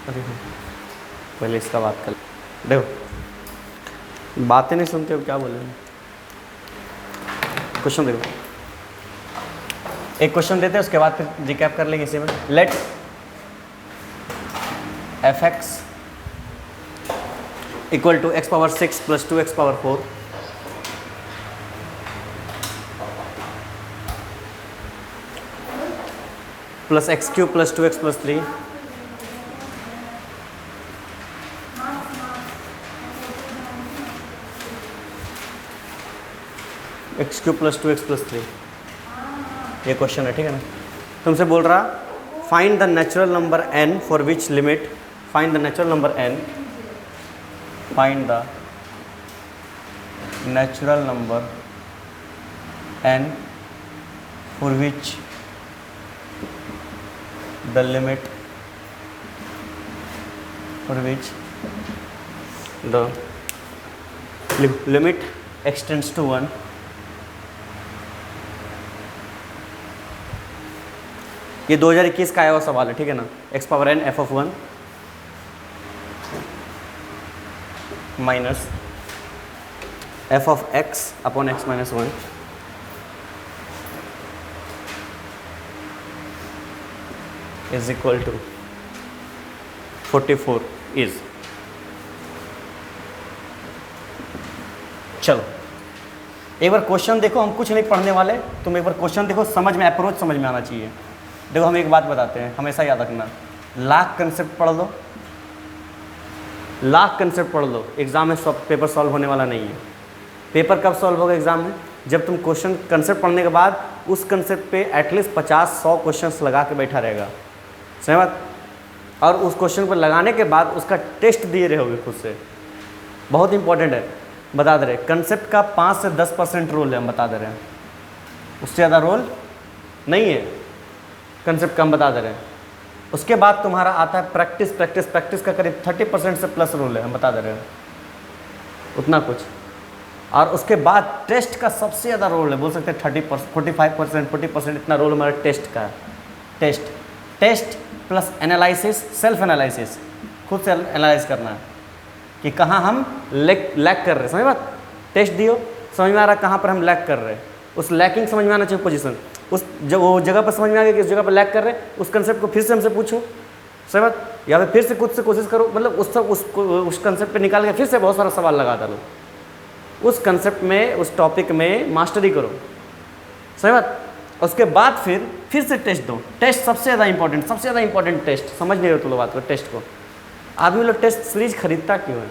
अरे पहले इसका बात कर, देखो बातें नहीं सुनते हो, क्या बोले। क्वेश्चन देखो, एक क्वेश्चन देते हैं उसके बाद फिर रिकैप कर लेंगे इसी में। Let F X equal to X power 6 plus 2x पावर 4 plus X cube plus 2x plus 3 X cube plus 2x plus 3, ये क्वेश्चन है, ठीक है ना। तुमसे बोल रहा find the natural number n for which limit, find the natural number n, find the natural number n for which the limit, for which the limit x tends to 1 ये 2021 का आया हुआ सवाल है, ठीक है ना। X power n f of 1 minus f of x upon x minus 1 is equal to 44 is. चलो एक बार क्वेश्चन देखो, हम कुछ नहीं पढ़ने वाले, तुम एक बार क्वेश्चन देखो, समझ में, अप्रोच समझ में आना चाहिए। देखो हम एक बात बताते हैं, हमेशा याद रखना, लाख कंसेप्ट पढ़ लो, लाख कंसेप्ट पढ़ लो, एग्जाम में पेपर सॉल्व होने वाला नहीं है। पेपर कब सॉल्व होगा एग्जाम में? जब तुम क्वेश्चन कंसेप्ट पढ़ने के बाद उस कंसेप्ट पे एटलीस्ट 50-100 क्वेश्चंस लगा के बैठा रहेगा, सही बात। और उस क्वेश्चन पर लगाने के बाद उसका टेस्ट दिए रहोगे खुद से, बहुत इंपॉर्टेंट है। बता दे रहे कंसेप्ट का 5 से 10% रोल है, हम बता दे रहे हैं, उससे ज़्यादा रोल नहीं है कंसेप्ट का, हम बता दे रहे हैं। उसके बाद तुम्हारा आता है प्रैक्टिस, प्रैक्टिस प्रैक्टिस का करीब 30% से प्लस रोल है, हम बता दे रहे हैं, उतना कुछ। और उसके बाद टेस्ट का सबसे ज़्यादा रोल है, बोल सकते हैं 45%, 40% इतना रोल हमारा टेस्ट का है। Test plus analysis, self analysis, खुद से एनालाइज करना है कि कहाँ हम लैक कर रहे हैं, समझ बात। टेस्ट दियो, समझ में आ रहा कहाँ पर हम लैक कर रहे हैं, उस लैकिंग समझ में आना चाहिए पोजीशन, उस जब वो जगह पर समझ में आ गया कि इस जगह पर लैक कर रहे हैं, उस कंसेप्ट को फिर से हमसे पूछो, सही बात, या फिर से खुद से कोशिश करो, मतलब उस कंसेप्ट पे निकाल के फिर से बहुत सारा सवाल लगा डालो, उस कंसेप्ट में, उस टॉपिक में मास्टरी करो, सही बात। उसके बाद फिर से टेस्ट दो। टेस्ट सबसे ज़्यादा इंपॉर्टेंट टेस्ट, समझ नहीं रहे तुम लोग बात को, टेस्ट को। आदमी लोग टेस्ट सीरीज खरीदता क्यों है?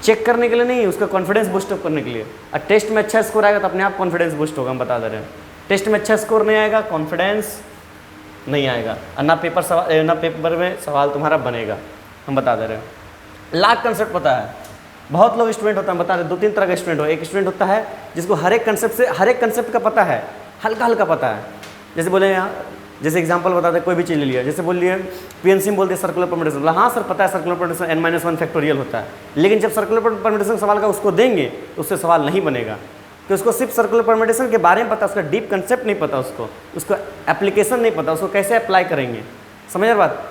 चेक करने के लिए नहीं, उसका कॉन्फिडेंस बूस्ट अप करने के लिए। और टेस्ट में अच्छा स्कोर आएगा तो अपने आप कॉन्फिडेंस बूस्ट होगा, हम बता दे रहे हैं। टेस्ट में अच्छा स्कोर नहीं आएगा, कॉन्फिडेंस नहीं आएगा, और ना पेपर में सवाल तुम्हारा बनेगा, हम बता दे रहे हैं। लाख कंसेप्ट पता है, बहुत लोग स्टूडेंट होता है, बता रहे 2-3 तरह का स्टूडेंट हो। एक स्टूडेंट होता है जिसको हर एक कंसेप्ट का पता है, हल्का हल्का पता है। जैसे बोले यहाँ, जैसे एग्जांपल बताते हैं, कोई भी चीज़ ले लिया, जैसे बोल लिए पीएनसी में बोल दिया सर्कुलर परम्यूटेशन, बोला हाँ सर पता है सर्कुलर परम्यूटेशन n-1 फैक्टोरियल होता है, लेकिन जब सर्कुलर परम्यूटेशन सवाल का उसको देंगे तो उससे सवाल नहीं बनेगा, कि उसको सिर्फ सर्कुलर परम्यूटेशन के बारे में पता, उसका डीप कंसेप्ट नहीं पता, उसको एप्लीकेशन नहीं पता, उसको कैसे अप्लाई करेंगे, समझ रहे बात।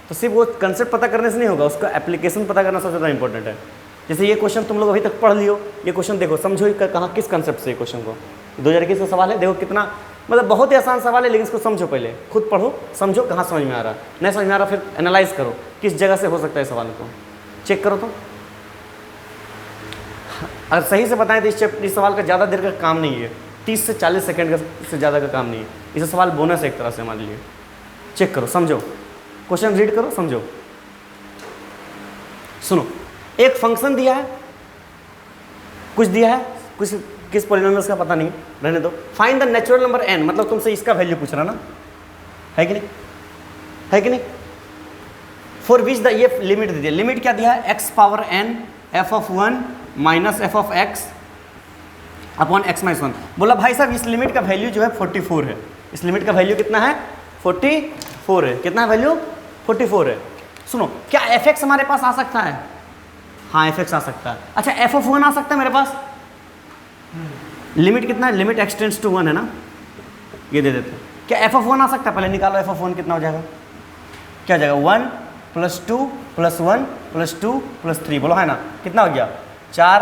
तो सिर्फ वो कंसेप्ट पता करने से नहीं होगा, उसका एप्लीकेशन पता करना सबसे ज़्यादा इंपॉर्टेंट है। जैसे ये क्वेश्चन तुम लोग अभी तक पढ़ लियो, ये क्वेश्चन देखो, समझो कहाँ किस कंसेप्ट से ये क्वेश्चन को, 2021 का सवाल है, देखो कितना, मतलब बहुत ही आसान सवाल है, लेकिन इसको समझो, पहले खुद पढ़ो, समझो कहाँ समझ में आ रहा है, नहीं समझ में आ रहा फिर एनालाइज करो किस जगह से हो सकता है सवाल को, चेक करो। तो अगर सही से बताएं तो इस सवाल का ज़्यादा देर का काम नहीं है, 30 से 40 सेकंड से ज़्यादा का काम नहीं है, इसे सवाल बोनस है एक तरह से हमारे लिए। चेक करो, समझो, क्वेश्चन रीड करो, समझो। सुनो, एक फंक्शन दिया है, कुछ दिया है, कुछ किस पॉलिनोमियल्स का पता नहीं, रहने दो। Find the natural number n, मतलब तुमसे इसका वैल्यू पूछ रहा ना, है कि नहीं, है कि नहीं। फॉर विच द, ये लिमिट दे दिया, लिमिट क्या दिया है, x power n f of 1 minus f of x upon x minus 1। बोला भाई साहब इस लिमिट का वैल्यू जो है 44 है, इस लिमिट का वैल्यू कितना है, 44 है, कितना है वैल्यू, 44 है। सुनो, क्या f(x) हमारे पास आ सकता है, हाँ f(x) आ सकता है। अच्छा f ऑफ 1 आ सकता है मेरे पास, लिमिट कितना है, लिमिट एक्सटेंड्स टू 1 है ना, ये दे देते हैं। क्या f ऑफ 1 आ सकता है, पहले निकालो f ऑफ 1 कितना हो जाएगा, क्या हो जाएगा 1 +2 +1 +2 +3 बोलो है ना, कितना हो गया 4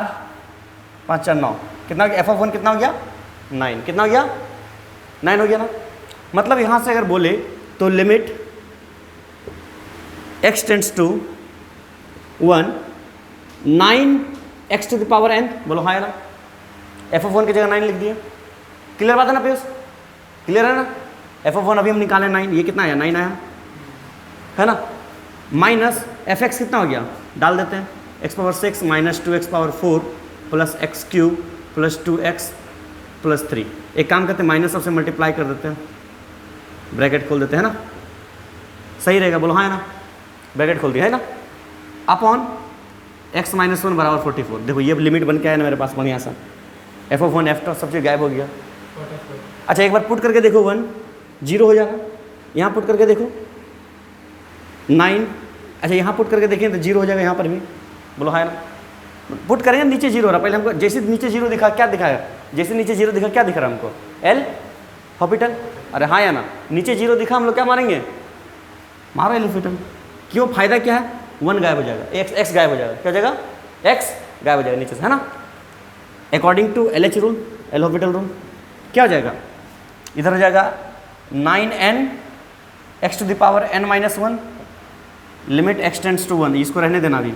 5 4 9, कितना हो गया f(1) कितना हो गया 9, कितना हो गया 9 हो गया ना। मतलब यहाँ से अगर बोले तो limit x tends to 1 9x to the power n, बोलो हाँ है ना, f(1) की जगह 9 लिख दिए। क्लियर बात है ना पीयूष, क्लियर है ना। f(1) अभी हम निकाले 9, ये कितना आया 9 आया है ना, माइनस f(x) कितना हो गया डाल देते हैं, x⁻6 - 2x⁻4 + x³ + 2x + 3। एक काम करते हैं माइनस सबसे मल्टीप्लाई कर देते हैं, ब्रैकेट खोल देते हैं ना, सही रहेगा, बोलो हाँ है ना, ब्रैकेट खोल दिया है ना, अपॉन x - 1 = 44। देखो ये लिमिट बन के आया ना मेरे पास बढ़िया सा, f(1) f सब चीज़ गायब हो गया। अच्छा एक बार पुट करके देखो 1 0 हो जाएगा, यहाँ पुट करके देखो 9, अच्छा यहाँ पुट करके देखें तो 0 हो जाएगा यहाँ पर भी, बोलो हाँ है ना। पुट करेंगे नीचे 0 हो रहा, पहले हमको जैसे नीचे 0 दिखा क्या दिखाया, जैसे नीचे 0 दिखा क्या दिख रहा है हमको एल हॉस्पिटल, अरे हाँ या ना, नीचे 0 दिखा हम लोग क्या मारेंगे, मारो एल हॉस्पिटल। क्यों, फायदा क्या है, 1 गायब हो जाएगा, x गायब हो जाएगा, क्या हो जाएगा x गायब हो जाएगा नीचे से, है ना। According to LH rule, L hospital rule, क्या हो जाएगा, इधर हो जाएगा 9n x to the power n - 1 limit x tends to 1, इसको रहने देना अभी,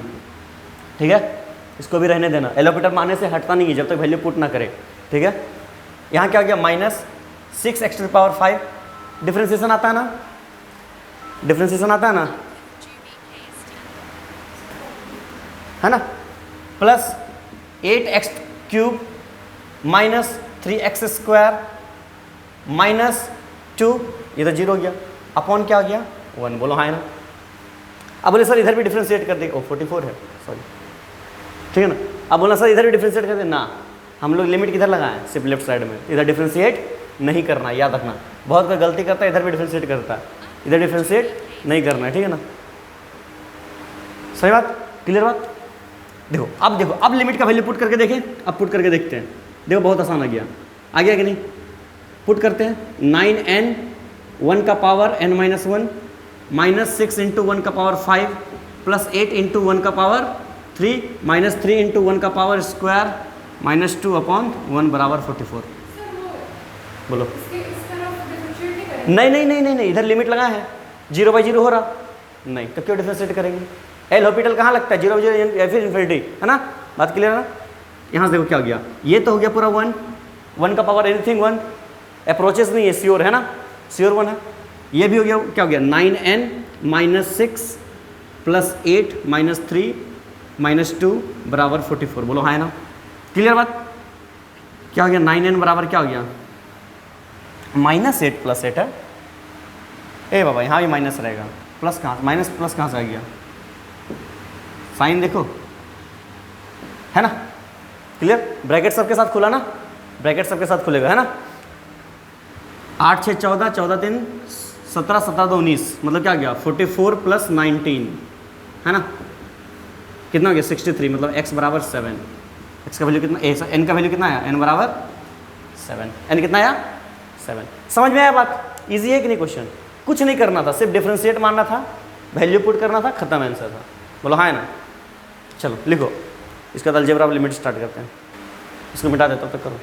ठीक है, इसको भी रहने देना, एल हॉस्पिटल मानने से हटता नहीं है जब तक वैल्यू पुट ना करे, ठीक है। यहाँ क्या हो गया -6x to the power 5, differentiation आता है ना, डिफ्रेंसिएशन आता है ना, है ना, प्लस 8x³ - 3x² -2, इधर 0 हो गया, अपॉन क्या हो गया 1, बोलो हाँ है ना। अब बोले सर इधर भी डिफ्रेंशिएट कर दे, ओ 44 है सॉरी, ठीक है ना। अब बोला सर इधर भी डिफ्रेंशिएट कर दे ना, हम लोग लिमिट किधर लगाएं, सिर्फ लेफ्ट साइड में, इधर डिफ्रेंशिएट नहीं करना, याद रखना। बहुत कोई गलती करता है, इधर भी डिफ्रेंशिएट करता है, इधर डिफ्रेंशिएट नहीं करना है, ठीक है ना, सही बात, क्लियर बात। देखो अब लिमिट का वैल्यू पुट करके देखें, अब पुट करके देखते हैं, देखो बहुत आसान आ गया कि नहीं, पुट करते हैं 9n 1 का पावर n - 1 -6 × 1 का पावर 5 + 8 × 1 का पावर 3 -3 × 1 का पावर स्क्वायर -2 अपॉन 1 = 44। बोलो नहीं, इधर लिमिट लगा है, 0/0 हो रहा नहीं, तो क्यों डिफरेंशिएट करेंगे, एल हॉस्पिटल कहाँ लगता है 0/0 या फिर इन्फिनिटी, है ना, बात क्लियर है ना। यहाँ से देखो क्या हो गया, ये तो हो गया पूरा 1 का पावर एनीथिंग 1, अप्रोचेस नहीं है, श्योर है ना, श्योर 1 है। ये भी हो गया, क्या हो गया 9n - 6 + 8 - 3 - 2 = 44, बोलो हाँ है ना, क्लियर बात। क्या हो गया 9n बराबर क्या हो गया -8 + 8 है, ए बाबा यहाँ भी माइनस रहेगा, प्लस कहाँ, माइनस प्लस कहाँ से आ गया, साइन देखो, है ना, क्लियर। ब्रैकेट सबके साथ खुला ना, ब्रैकेट सबके साथ खुलेगा, है ना। 8 6 14, 14 3 17, 17 2 19, मतलब क्या गया 44 + 19, है ना, कितना हो गया 63, मतलब x = 7, x का वैल्यू कितना, n का वैल्यू कितना आया, n = 7, n कितना आया 7। समझ में आया बात, इजी है कि नहीं, क्वेश्चन कुछ नहीं करना था, सिर्फ डिफरेंशिएट मारना था, वैल्यू पुट करना था, खत्म आंसर था, बोलो हाँ है ना। चलो लिखो, इसका अलजेब्रा ऑफ लिमिट स्टार्ट करते हैं, इसको मिटा देता तब तक करो।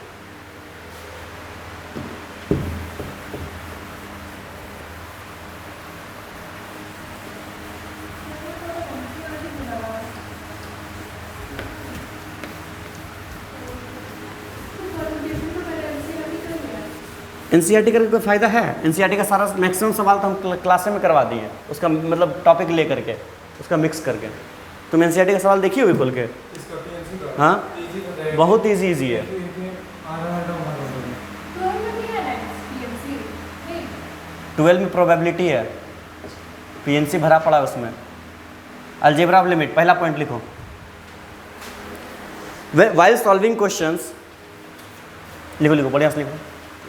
एनसीईआरटी करके कोई फ़ायदा है, एनसीईआरटी का सारा मैक्सिमम सवाल तो हम क्लास में करवा दिए, उसका मतलब टॉपिक ले करके, उसका मिक्स करके। तुम एनसीईआरटी का सवाल देखिए भी खोल के, हाँ बहुत इजी है। ट्वेल्व में प्रोबेबिलिटी है, पीएनसी भरा पड़ा है उसमें। अलजेब्रा ऑफ लिमिट, पहला पॉइंट लिखो, वाइल सॉल्विंग क्वेश्चंस, लिखो बढ़िया से लिखो,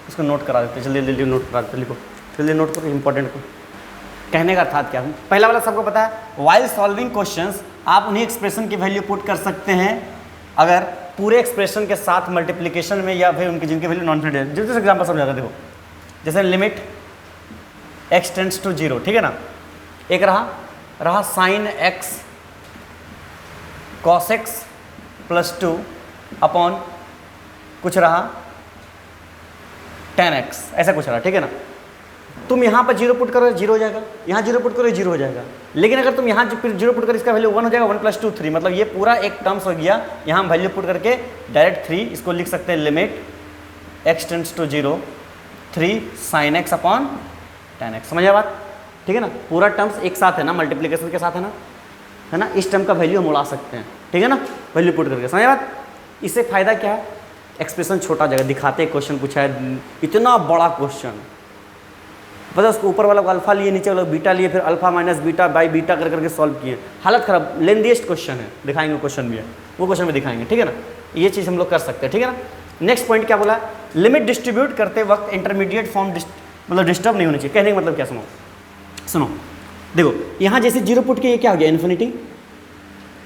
इसको नोट करा देते, जल्दी नोट करा देते, लिखो जल्दी नोट करो इंपॉर्टेंट को। कहने का अर्थात क्या है, पहला वाला सबको पता है, वाइल सॉल्विंग क्वेश्चंस आप उन्हीं एक्सप्रेशन की वैल्यू पुट कर सकते हैं अगर पूरे एक्सप्रेशन के साथ मल्टीप्लिकेशन में या फिर उनकी जिनकी वैल्यू नॉन फिनिट है। जैसे एग्जाम्पल समझाता, देखो जैसे लिमिट x टेंड्स टू 0, ठीक है ना, एक रहा रहा sine x cos x plus 2 upon कुछ रहा tan x, ऐसा कुछ रहा, ठीक है ना। तुम यहाँ पर जीरो पुट करो, जीरो हो जाएगा, यहाँ जीरो पुट करो, जीरो हो जाएगा। लेकिन अगर तुम यहाँ जीरो पुट करो, इसका वैल्यू 1 हो जाएगा, 1 + 2 3, मतलब ये पूरा एक टर्म्स हो गया। यहाँ हम वैल्यू पुट करके डायरेक्ट 3 इसको लिख सकते हैं, limit x tends to 0 3 sin x upon tan x। समझ बात, ठीक है ना। पूरा टर्म्स एक साथ है ना, मल्टीप्लीकेशन के साथ है ना। इस टर्म का वैल्यू हम उड़ा सकते हैं, ठीक है ना, वैल्यू पुट करके। समझ बात। इससे फायदा क्या है, एक्सप्रेशन छोटा जगह दिखाते। क्वेश्चन पूछा है इतना बड़ा क्वेश्चन, पता उसको ऊपर वाला को अल्फा लिए, नीचे वाला बीटा लिए, फिर alpha minus beta by beta कर करके सॉल्व किए। हालत खराब, लेंदीएस्ट क्वेश्चन है, दिखाएंगे क्वेश्चन भी है, वो क्वेश्चन भी दिखाएंगे, ठीक है ना। ये चीज़ हम लोग कर सकते हैं, ठीक है ना। नेक्स्ट पॉइंट क्या बोला, लिमिट डिस्ट्रीब्यूट करते वक्त इंटरमीडिएट फॉर्म मतलब डिस्टर्ब नहीं होनी चाहिए। कहने का मतलब क्या, सुनो देखो, यहाँ जैसे जीरो पुट के ये क्या हो गया, इन्फिनिटी।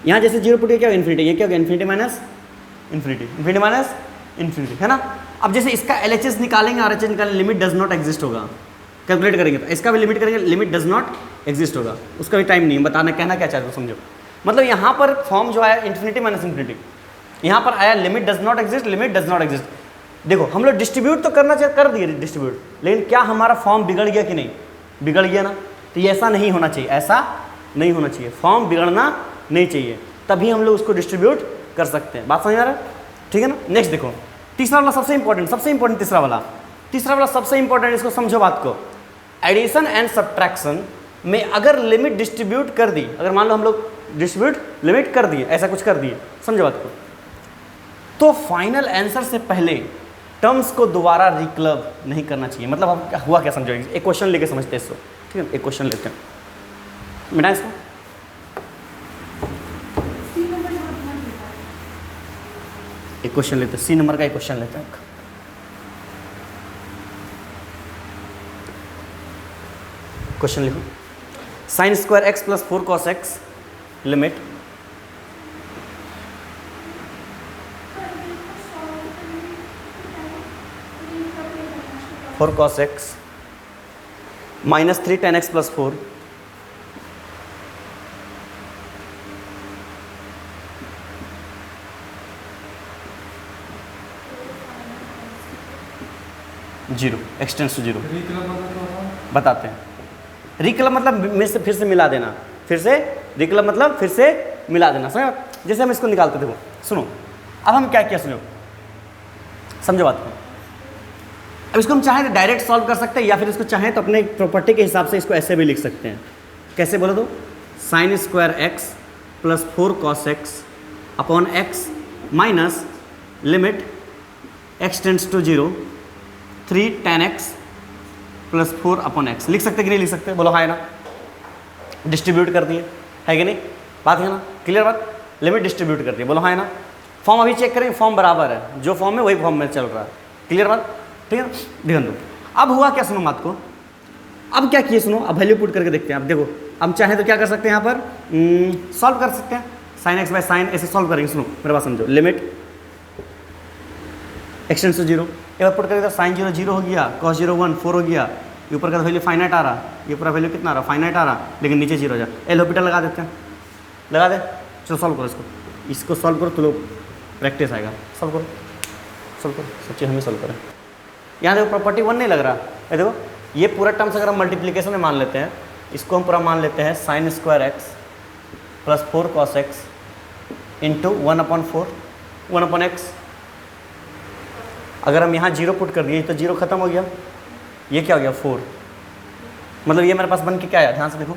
यहाँ जैसे जीरो पुट के क्या हो, इन्फिनिटी। ये क्या हो गया, infinity minus infinity, infinity minus infinity, है ना। अब जैसे इसका LHS निकालेंगे, RHS निकालेंगे, लिमिट डज नॉट एग्जिस्ट होगा। कैलकुलेट करेंगे तो इसका भी लिमिट करेंगे, लिमिट डज नॉट एग्जिस्ट होगा। उसका भी टाइम नहीं है, बताना कहना क्या चाहते हो समझो। मतलब यहाँ पर फॉर्म जो आया इन्फिनिटी माइनस इन्फिनिटी, यहाँ पर आया limit does not exist, limit does not exist. देखो हम लोग डिस्ट्रीब्यूट तो करना चाहिए, कर दिए डिस्ट्रीब्यूट, लेकिन क्या हमारा फॉर्म बिगड़ गया कि नहीं, बिगड़ गया ना। तो ये ऐसा नहीं होना चाहिए, ऐसा नहीं होना चाहिए, फॉर्म बिगड़ना नहीं चाहिए, तभी हम लोग उसको डिस्ट्रीब्यूट कर सकते हैं। बात समझ आ रहा है, ठीक है ना। नेक्स्ट देखो, तीसरा वाला सबसे इंपॉर्टेंट, तीसरा वाला सबसे इंपॉर्टेंट, इसको समझो बात को। एडिशन एंड सब्ट्रैक्शन में अगर लिमिट डिस्ट्रीब्यूट कर दी, अगर मान लो हम लोग डिस्ट्रीब्यूट लिमिट कर दिए, ऐसा कुछ कर दिए, समझो बात को, तो फाइनल आंसर से पहले टर्म्स को दोबारा रिक्लब नहीं करना चाहिए। मतलब अब हुआ क्या समझो, एक क्वेश्चन लेके समझते हैं इसको, ठीक है। एक क्वेश्चन लेते हैं, मिटा इसको। एक क्वेश्चन लेते हैं, C नंबर का एक क्वेश्चन लेते हैं। क्वेश्चन लिखो, sin square x + 4 cos x limit four cos x -3 tan x + 4 0 x tends to 0। बताते हैं, रिक्लब मतलब में से फिर से मिला देना, फिर से रिक्लब मतलब फिर से मिला देना। समझो, जैसे हम इसको निकालते थे, वो सुनो। अब हम क्या किया, सुनो समझो बात को। अब इसको हम चाहें तो डायरेक्ट सॉल्व कर सकते हैं, या फिर इसको चाहें तो अपने प्रॉपर्टी के हिसाब से इसको ऐसे भी लिख सकते हैं। कैसे बोलो तो, sin square x + 4 cos x upon x minus limit x tends to 0 3 tan x + 4 upon x। लिख सकते कि नहीं लिख सकते, बोलो हाँ है ना। डिस्ट्रीब्यूट कर दिए, है कि नहीं, बात है ना, क्लियर बात। लिमिट डिस्ट्रीब्यूट कर दिए, बोलो हाँ है ना। फॉर्म अभी चेक करेंगे, फॉर्म बराबर है, जो फॉर्म है वही फॉर्म में चल रहा है, क्लियर बात, ठीक है। ध्यान दो, अब हुआ क्या, सुनो बात को। अब क्या किए, सुनो, अब वैल्यू पुट करके देखते हैं। अब देखो, हम चाहें तो क्या कर सकते हैं, यहाँ पर सॉल्व कर सकते हैं, sin x / sin ऐसे सॉल्व करेंगे। सुनो मेरे बात समझो, लिमिट x टेंड्स टू 0, एक बार पुट करके sin 0 0 हो गया, cos 0 1 4 हो गया, ये ऊपर का वैल्यू फाइनाइट आ रहा, ये पूरा वैल्यू कितना आ रहा, फाइनाइट आ रहा, लेकिन नीचे 0 हो जाए। एल हॉस्पिटल लगा देते हैं, लगा दे। चलो सॉल्व करो इसको सॉल्व करो तो लोग प्रैक्टिस आएगा। सॉल्व करो सब चीज़ हमें सॉल्व करें। यहाँ देखो प्रॉपर्टी 1 नहीं लग रहा है, देखो ये पूरा टर्म्स अगर हम मल्टीप्लीकेशन में मान लेते हैं, इसको हम पूरा मान लेते हैं sin square x + 4 cos x into 1/4 1/x। अगर हम यहाँ 0 पुट कर दिए तो 0 खत्म हो गया, ये क्या हो गया 4, मतलब ये मेरे पास बन के क्या आया, ध्यान से देखो,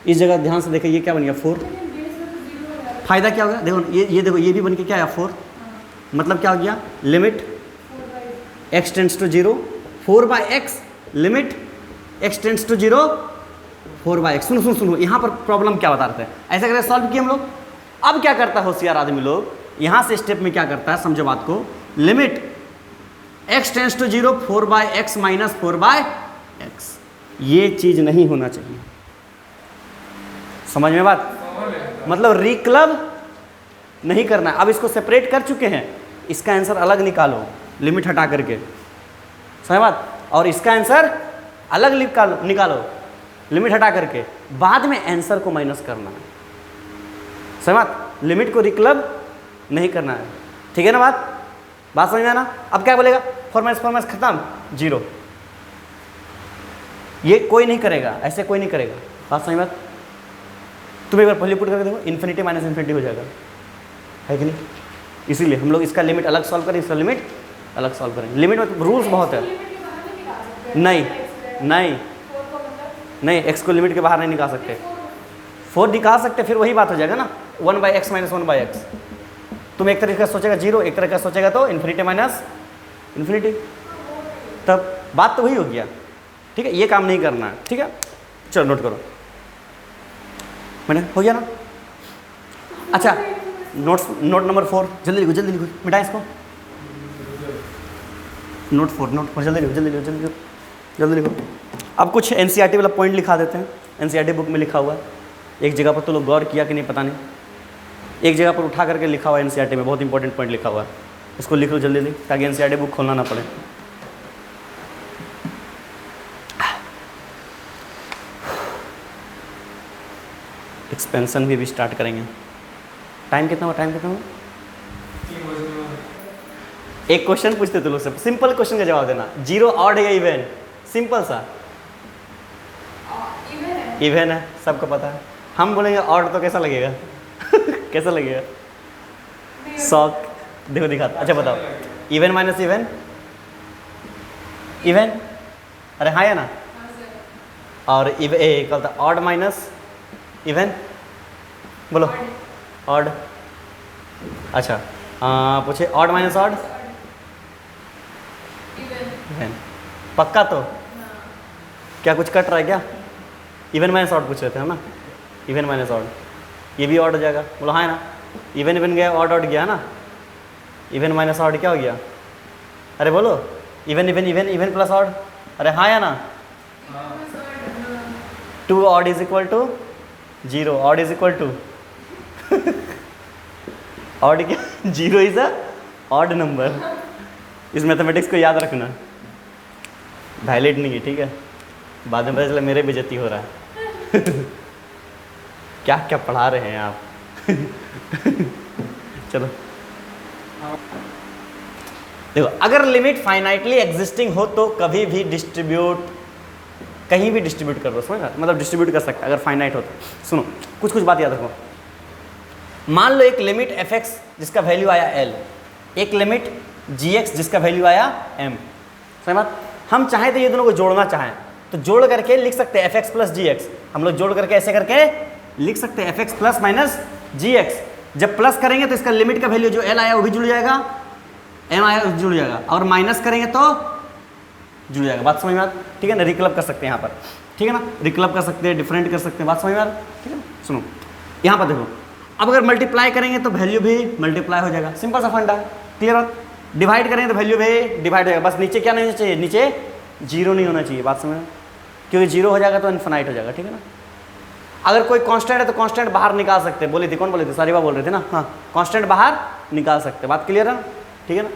इस जगह ध्यान से देखो, ये क्या बन गया 4। फायदा क्या हो गया, देखो ये देखो, ये भी बन के क्या आया 4, मतलब क्या हो गया, limit x tends to 0 4/x, limit x tends to 0 4/x। सुनो यहाँ पर प्रॉब्लम क्या बता रहे थे, ऐसा करके सॉल्व किया हम लोग। अब क्या करता है होशियार आदमी लोग, यहाँ से स्टेप में क्या करता है, समझो बात को, limit x tends to 0 4/x minus 4/x। ये चीज नहीं होना चाहिए, समझ में बात, मतलब रिक्लब नहीं करना। अब इसको सेपरेट कर चुके हैं, इसका आंसर अलग निकालो, लिमिट हटा करके, समझ बात, और इसका आंसर अलग निकालो, लिमिट हटा करके बाद में आंसर को माइनस करना है, समझ, लिमिट को रिक्लब नहीं करना है, ठीक है ना बात समझ में आना। अब क्या बोलेगा, फॉर्मेस खत्म, 0, ये कोई नहीं करेगा, ऐसे कोई नहीं करेगा, बात समझ में। तुम एक बार पहले पुट करके देखो, इन्फिनिटी माइनस इन्फिनिटी हो जाएगा, है कि नहीं। इसीलिए हम लोग इसका लिमिट अलग सॉल्व करें, इसका लिमिट अलग सॉल्व करेंगे। लिमिट में रूल्स बहुत है। नहीं, एक्स को लिमिट के बाहर नहीं निकाल सकते, 4 निकाल सकते, फिर वही बात हो जाएगा ना, 1/x माइनस 1/x। तुम एक तरीके से सोचेगा 0, एक तरीके से सोचेगा तो इन्फिनिटी माइनस इन्फिनिटी, तब बात तो वही हो गया, ठीक है। ये काम नहीं करना है, ठीक है। चलो नोट करो, मैंने हो गया ना। अच्छा, नोट नंबर 4, जल्दी लिखो, मिटा इसको। नोट 4 जल्दी लिखो। अब कुछ एनसीईआरटी वाला पॉइंट लिखा देते हैं, एनसीईआरटी बुक में लिखा हुआ है। एक जगह पर तो लोग गौर किया कि नहीं पता नहीं, एक जगह पर उठा करके लिखा हुआ है एनसीईआरटी में, बहुत इंपॉर्टेंट पॉइंट लिखा हुआ है, इसको लिख लो जल्दी ताकि एनसीईआरटी बुक खोलना ना पड़े। एक्सपेंशन भी स्टार्ट करेंगे। टाइम कितना हुआ? एक क्वेश्चन पूछते तुम लोग से, सिंपल क्वेश्चन का जवाब देना, 0 ऑड है या इवन, सिंपल सा। इवन है, सबको पता है। हम बोलेंगे ऑड तो कैसा लगेगा कैसा लगेगा? शॉक, देखो दिखाता। अच्छा बताओ, इवन माइनस इवन, अरे हाँ या ना। और क्या होता है, ऑड माइनस इवन, बोलो ऑड। अच्छा पूछे ऑड माइनस ऑड, इवन, पक्का तो क्या कुछ कट रहा है क्या? इवन माइनस ऑड पूछ रहे थे हम ना, इवन माइनस ऑड, ये भी ऑड हो जाएगा, बोलो हाँ है ना। इवन गया, ऑड गया है ना, इवन माइनस ऑड क्या हो गया? अरे बोलो, इवन प्लस ऑड, अरे हाँ या ना। 2 odd is equal to 0, odd is equal to odd क्या, 0 इज अ ऑड नंबर। इस मैथमेटिक्स को याद रखना, वैलिड नहीं है, ठीक है। बाद में पता चला मेरे बेइज्जती हो रहा है क्या क्या पढ़ा रहे हैं आप चलो देखो, अगर लिमिट फाइनाइटली एग्जिस्टिंग हो तो कभी भी कहीं भी डिस्ट्रीब्यूट कर दो, समझ, मतलब डिस्ट्रीब्यूट कर सकता है अगर फाइनाइट हो तो। सुनो कुछ बात याद रखो। मान लो एक लिमिट fx जिसका वैल्यू आया l, एक लिमिट gx जिसका वैल्यू आया m, समझ बात। हम चाहें तो ये दोनों को जोड़ना चाहें तो जोड़ करके लिख सकते हैं fx प्लस gx, हम लोग जोड़ करके ऐसे करके लिख सकते हैं fx प्लस माइनस gx। जब प्लस करेंगे तो इसका लिमिट का वैल्यू जो l आया वो भी जुड़ जाएगा, m आया वो भी जुड़ जाएगा, और माइनस करेंगे तो जुड़ जाएगा। बात समझ में आ, ठीक है ना। रिक्लब कर सकते हैं यहाँ पर, ठीक है ना, रिक्लब कर सकते हैं, डिफरेंट कर सकते हैं, बात समझ में आ, ठीक है ना। सुनो यहाँ पर देखो, अब अगर मल्टीप्लाई करेंगे तो वैल्यू भी मल्टीप्लाई हो जाएगा, सिंपल सा फंडा, क्लियर है। डिवाइड करेंगे तो वैल्यू भी डिवाइड हो जाएगा, बस नीचे क्या नहीं होना चाहिए, नीचे 0 नहीं होना चाहिए, बात समझ में, क्योंकि 0 हो जाएगा तो इनफिनाइट हो जाएगा, ठीक है ना। अगर कोई कांस्टेंट है तो कांस्टेंट बाहर निकाल सकते हैं, बोली थी, कौन बोली थी, सारिवा बोल रहे थे ना, हाँ कांस्टेंट बाहर निकाल सकते हैं, बात क्लियर है, ठीक है ना।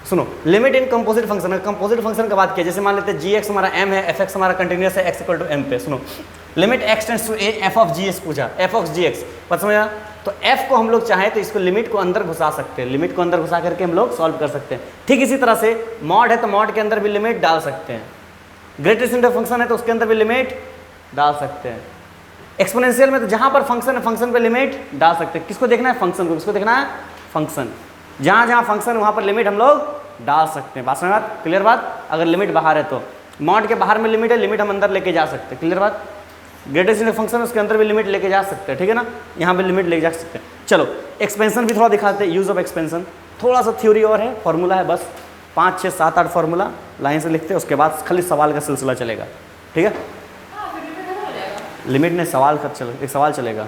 सुनो, limit in composite function, composite function का बात किया, जैसे मान लेते हैं gx हमारा m है, fx हमारा कंटिन्यूअस है x इक्वल टू m पे। सुनो, limit x tends to a f of gx पूछा, f ऑफ gx, बात समझा। तो f को हम लोग चाहें तो इसको लिमिट को अंदर घुसा सकते हैं, लिमिट को अंदर घुसा करके हम लोग सॉल्व कर सकते हैं। ठीक इसी तरह से मॉड है तो मॉड के अंदर भी लिमिट डाल सकते हैं, ग्रेटेस्ट इंटर फंक्शन है तो उसके अंदर भी लिमिट डाल सकते हैं, एक्सपोनेंशियल में तो जहाँ पर फंक्शन है फंक्शन पे लिमिट डाल सकते हैं। किसको देखना है, फंक्शन को, किसको देखना है, फंक्शन, जहाँ जहाँ फंक्शन वहाँ पर लिमिट हम लोग डाल सकते हैं, बात समझ बात, क्लियर बात। अगर लिमिट बाहर है तो मॉड के बाहर में लिमिट है, लिमिट हम अंदर लेके जा सकते हैं, क्लियर बात। ग्रेटेस्ट इंटर फंक्शन उसके अंदर भी लिमिट लेके जा सकते हैं, ठीक है ना, यहाँ पे लिमिट लेके जा सकते हैं। चलो एक्सपेंशन भी थोड़ा दिखाते हैं, यूज ऑफ एक्सपेंशन, थोड़ा सा थ्योरी और है, फॉर्मूला है बस 5, 6, 7, 8 फार्मूला लाइन से लिखते हैं, उसके बाद खाली सवाल का सिलसिला चलेगा, ठीक है। लिमिट में सवाल का एक सवाल चलेगा,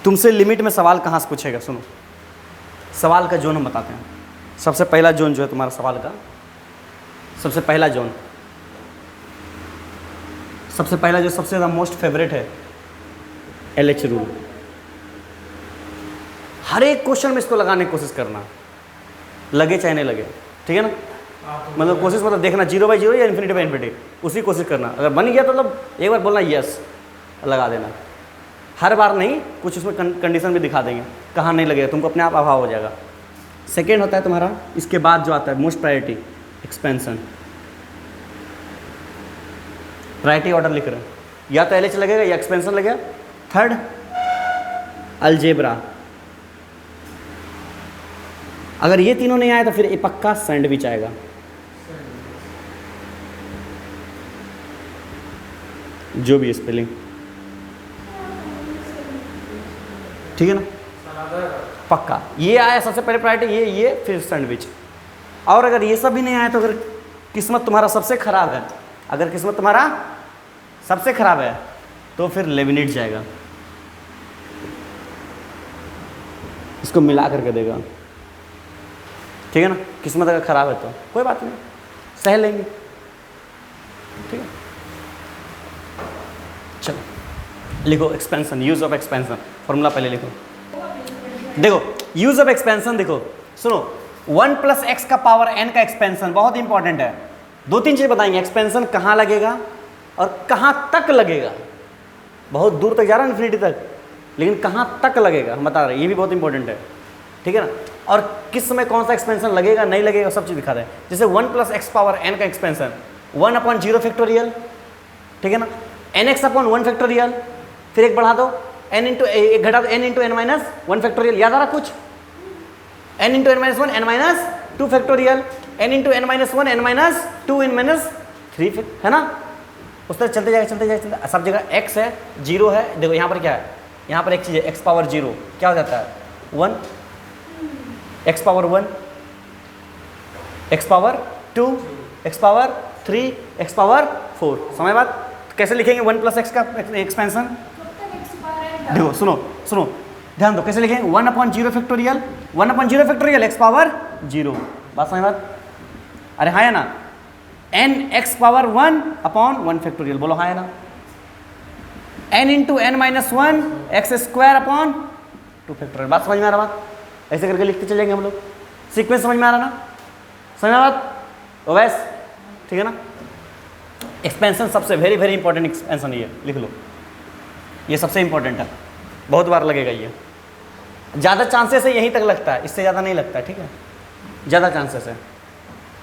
तुमसे लिमिट में सवाल कहाँ से पूछेगा। सुनो, सवाल का जोन हम बताते हैं। सबसे पहला जोन जो है तुम्हारा सवाल का, सबसे पहला जोन, सबसे पहला जो सबसे ज़्यादा मोस्ट फेवरेट है, LH रूल। हर एक क्वेश्चन में इसको लगाने की कोशिश करना, लगे चाहे नहीं लगे, ठीक है ना। मतलब कोशिश मतलब देखना 0/0 या इन्फिनिटी, उसी कोशिश करना। अगर बन गया तो मतलब एक बार बोलना यस, लगा देना। हर बार नहीं, कुछ उसमें कंडीशन भी दिखा देंगे, कहाँ नहीं लगेगा, तुमको अपने आप अभाव हो जाएगा। सेकेंड होता है तुम्हारा, इसके बाद जो आता है most priority, expansion. Priority order लिख रहे हैं, या तो एलएच लगेगा या एक्सपेंशन लगेगा। थर्ड अलजेब्रा, अगर ये तीनों नहीं आए तो फिर ये पक्का सैंडविच आएगा। जो भी स्पेलिंग, ठीक है ना, पक्का ये आया सबसे पहले प्रायोरिटी, ये फिर सैंडविच। और अगर ये सब भी नहीं आया तो अगर किस्मत तुम्हारा सबसे खराब है, अगर किस्मत तुम्हारा सबसे खराब है तो फिर लेमिनेट जाएगा, इसको मिला करके देगा, ठीक है ना। किस्मत अगर खराब है तो कोई बात नहीं, सह लेंगे, ठीक है। चलो लिखो expansion, use of expansion, formula पहले लिखो। देखो यूज ऑफ एक्सपेंशन, देखो सुनो, 1 + x का पावर n का एक्सपेंशन बहुत इंपॉर्टेंट है। 2-3 चीज बताएंगे, एक्सपेंशन कहाँ लगेगा और कहाँ तक लगेगा। बहुत दूर तक जा रहा है इन्फिनिटी तक, लेकिन कहाँ तक लगेगा हम बता रहे हैं, ये भी बहुत इंपॉर्टेंट है, ठीक है ना। और किस समय कौन सा एक्सपेंशन लगेगा नहीं लगेगा सब चीज़ दिखा रहे हैं। जैसे 1 + x पावर n का एक्सपेंशन 1/0 फैक्टोरियल, ठीक है ना, nx/1 फैक्टोरियल, फिर एक बढ़ा दो n इंटू एक घटा दो n इंटू n - 1 फैक्टोरियल, याद आ रहा कुछ, n into n - 1 n - 2 factorial, n into n - 1 n - 2 n - 3, है ना। उस तरह चलते जाएगा चलते जाएगा, सब जगह x है 0 है। देखो यहाँ पर क्या है, यहाँ पर एक चीज़ है x/0, क्या हो जाता है 1, x/1, x/2, x/3, x/4। समझ बात, कैसे लिखेंगे 1 + x का एक्सपेंशन। देखो सुनो ध्यान दो, कैसे लिखेंगे 1/0 फैक्टोरियल, 1/0 फैक्टोरियल x/0, बात समझ बात। अरे हाँ है ना, n x/1/1 फैक्टोरियल, बोलो हाँ है ना, n into n - 1 x² 2 factorial, बात समझ में आ रहा बात। ऐसे करके लिखते चलेंगे हम लोग, सीक्वेंस समझ में आ रहा ना, समझ में बात वैस, ठीक है ना। एक्सपेंशन सबसे वेरी वेरी इंपॉर्टेंट एक्सपेंशन, ये लिख लो, ये सबसे इंपॉर्टेंट है, बहुत बार लगेगा ये। ज़्यादा चांसेस है यहीं तक लगता है, इससे ज़्यादा नहीं लगता है, ठीक है, ज़्यादा चांसेस है।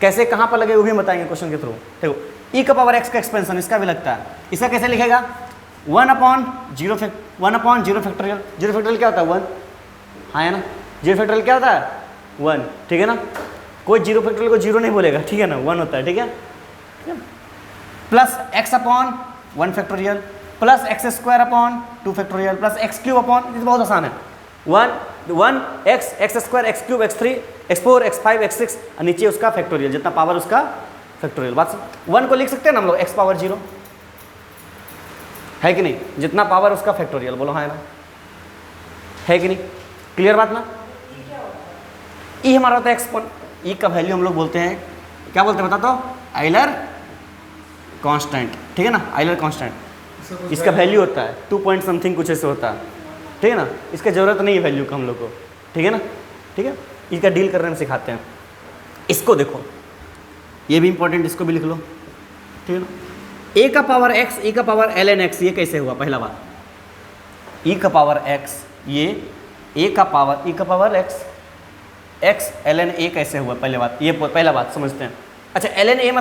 कैसे कहाँ पर लगे वो भी बताएंगे क्वेश्चन के थ्रू। देखो e⁻x का एक्सपेंशन, इसका भी लगता है, इसका कैसे लिखेगा 1/0 फैक्टोरियल, 0 फैक्टोरियल क्या होता है 1, हाँ है ना, 0 फैक्टोरियल क्या होता है 1, ठीक है ना। कोई 0 फैक्टोरियल को 0 नहीं बोलेगा, ठीक है ना, 1 होता है, ठीक है। Plus x/1 factorial plus x² 2 factorial plus x³ ये बहुत आसान है, 1 x² x³ x3 x4 x5 x6 और नीचे उसका फैक्टोरियल, जितना पावर उसका फैक्टोरियल। बात 1 को लिख सकते हैं ना हम लोग x/0, है कि नहीं, जितना पावर उसका फैक्टोरियल, बोलो हाँ है ना, है कि नहीं, क्लियर बात ना। ई हमारा होता है एक्सपोन, ई का वैल्यू हम लोग बोलते हैं, क्या बोलते हैं बता दो, आइलर कांस्टेंट, ठीक है ना, आइलर कांस्टेंट, इसका वैल्यू होता है 2 पॉइंट समथिंग कुछ ऐसे होता है, ठीक है ना। इसका ज़रूरत नहीं है वैल्यू का हम लोग को, ठीक है ना, ठीक है, इसका डील करने में सिखाते हैं। इसको देखो, ये भी इंपॉर्टेंट, इसको भी लिख लो, ठीक है ना। e⁻x e⁻ln x, ये कैसे हुआ, पहला बात e⁻x, ये e⁻x x ln a कैसे हुआ, पहले बात, ये पहला बात समझते हैं। अच्छा ln a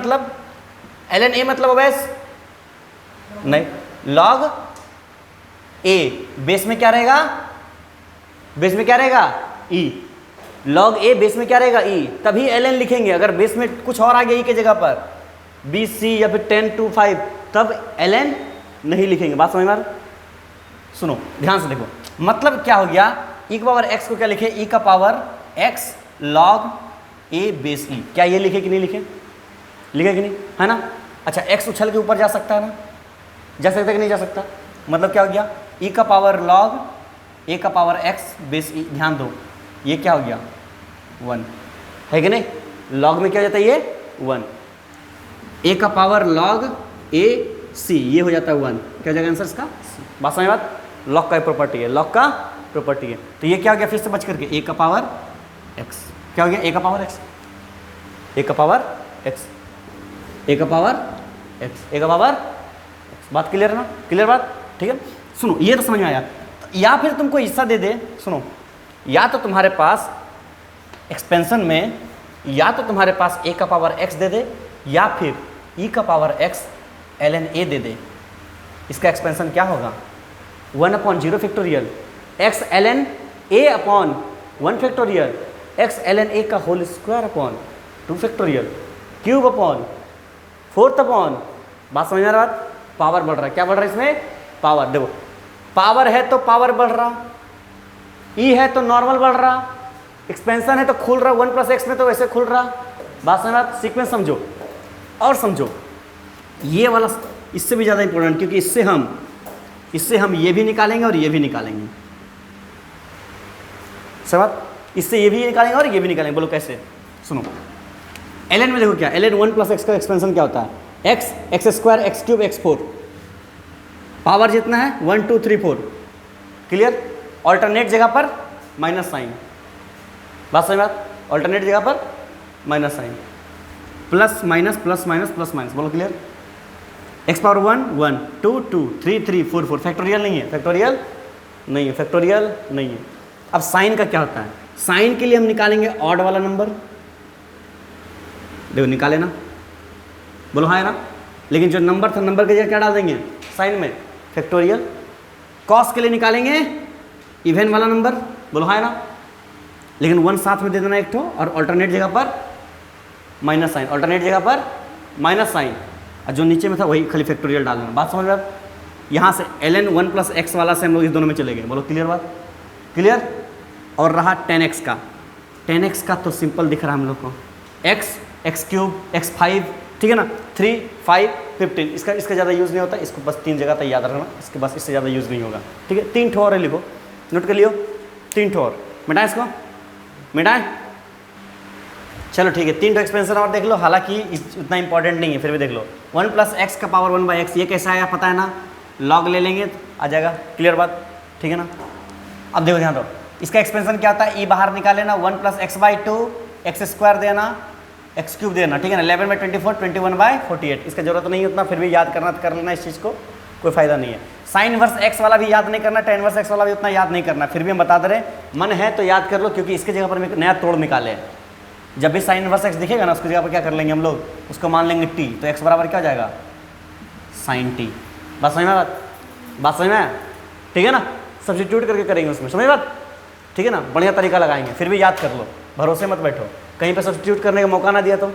मतलब वैस नहीं, log a, बेस में क्या रहेगा, बेस में क्या रहेगा e, log a बेस में क्या रहेगा e, तभी ln लिखेंगे। अगर बेस में कुछ और आ गया e के जगह पर b c या फिर 10 to 5 तब ln नहीं लिखेंगे, बात समझ में आ रहा। सुनो ध्यान से देखो, मतलब क्या हो गया, e⁻x को क्या लिखे, e⁻x log a base e, क्या ये लिखे कि नहीं लिखे, लिखे कि नहीं, है ना। अच्छा x उछल के ऊपर जा सकता है ना, जा सकता है कि नहीं जा सकता, मतलब क्या हो गया e⁻log a⁻x बेस e, ध्यान दो ये क्या हो गया 1, है कि नहीं, log में क्या हो जाता है ये 1, a⁻log a c ये हो जाता है 1, क्या हो जाएगा आंसर इसका, बात समझ बात, log का प्रॉपर्टी है, log का प्रॉपर्टी है। तो ये क्या हो गया फिर से बच करके a⁻x, क्या हो गया a⁻x एक्स, ए का पावर एक्स, ए का पावर एक्स। बात क्लियर है ना? क्लियर बात? ठीक है, सुनो ये तो समझ में आया। या फिर तुमको हिस्सा दे दे, सुनो, या तो तुम्हारे पास एक्सपेंशन में या तो तुम्हारे पास ए का पावर एक्स दे दे या फिर ई का पावर एक्स ln a दे दे। इसका एक्सपेंशन क्या होगा? 1/0 factorial X ln a upon 1 factorial X ln a का whole square upon 2 factorial cube upon 4th upon. बात समझ में आ रहा? बात, पावर बढ़ रहा है। क्या बढ़ रहा है इसमें? पावर। देखो पावर है तो पावर बढ़ रहा, ई है तो नॉर्मल बढ़ रहा, एक्सपेंशन है तो खुल रहा, 1 + x में तो वैसे खुल रहा। बात समझ में? सीक्वेंस समझो और समझो। ये वाला इससे भी ज़्यादा इंपॉर्टेंट, क्योंकि इससे हम ये भी निकालेंगे और ये भी निकालेंगे। समझ? इससे ये भी निकालेंगे और ये भी निकालेंगे। बोलो कैसे? सुनो, ln में देखो क्या, ln 1 + x का एक्सपेंशन क्या होता है? x, x², x³ x4। Power जितना है 1 2 3 4। क्लियर? ऑल्टरनेट जगह पर माइनस साइन। बात समझ में? ऑल्टरनेट जगह पर minus sign, plus minus plus minus plus minus. बोलो क्लियर? x power 1 1 2 2 3 3 4 4। फैक्टोरियल नहीं है, फैक्टोरियल नहीं है, फैक्टोरियल नहीं है। अब साइन का क्या होता है? साइन के लिए हम निकालेंगे ऑड वाला नंबर। देखो निकाले ना? बोलो हाँ है ना? लेकिन जो नंबर था, नंबर के जगह क्या डाल देंगे साइन में? फैक्टोरियल। कॉस के लिए निकालेंगे इवन वाला नंबर। बोलो हाँ है ना? लेकिन 1 साथ में दे देना एक ठो, और ऑल्टरनेट जगह पर माइनस साइन, ऑल्टरनेट जगह पर माइनस साइन, और जो नीचे में था वही खाली फैक्टोरियल डाल देना। बात समझ में? यहाँ से ln 1 + x वाला से हम लोग इस दोनों में चले गए। बोलो क्लियर बात? क्लियर? और रहा 10x का। 10x का तो सिंपल दिख रहा है हम लोग को, x, x³ x5, ठीक है ना? 3 5 15। इसका ज़्यादा यूज़ नहीं होता, इसको बस 3 जगह तक याद रखना, इसके बस इससे ज़्यादा यूज़ नहीं होगा। ठीक है, 3 ठो और है, लिखो, नोट कर लियो, 3 ठो और। मिटाएं इसको, मिटाएं। चलो ठीक है, 3 ठो एक्सपेंशन और देख लो, हालांकि उतना इंपॉर्टेंट नहीं है, फिर भी देख लो। 1 + x का पावर 1/x, ये कैसा आया पता है ना? लॉग ले लेंगे तो आ जाएगा। क्लियर बात? ठीक है ना? अब देखो ध्यान दो, इसका एक्सपेंशन क्या होता है? ई बाहर निकाले ना, 1 + x/2 x² देना, x³ देना, ठीक है ना? 11/24 21/48। इसका जरूरत नहीं उतना, फिर भी याद करना तो कर लेना, इस चीज़ को कोई फायदा नहीं है। साइन इनवर्स x वाला भी याद नहीं करना, tan इनवर्स x वाला भी उतना याद नहीं करना, फिर भी हम बता दे रहे, मन है तो याद कर लो, क्योंकि इसके जगह पर नया तोड़ निकाले। जब भी साइन इनवर्स x दिखेगा ना, उसकी जगह पर क्या कर लेंगे हम लोग? उसको मान लेंगे t, तो x बराबर क्या हो जाएगा? sin t। बात समझ में? बात समझ में? ठीक है ना? सब्स्टिट्यूट करके करेंगे उसमें, समझ बात? ठीक है ना? बढ़िया तरीका लगाएंगे, फिर भी याद कर लो, भरोसे मत बैठो, कहीं पे सब्स्टिट्यूट करने का मौका ना दिया तो।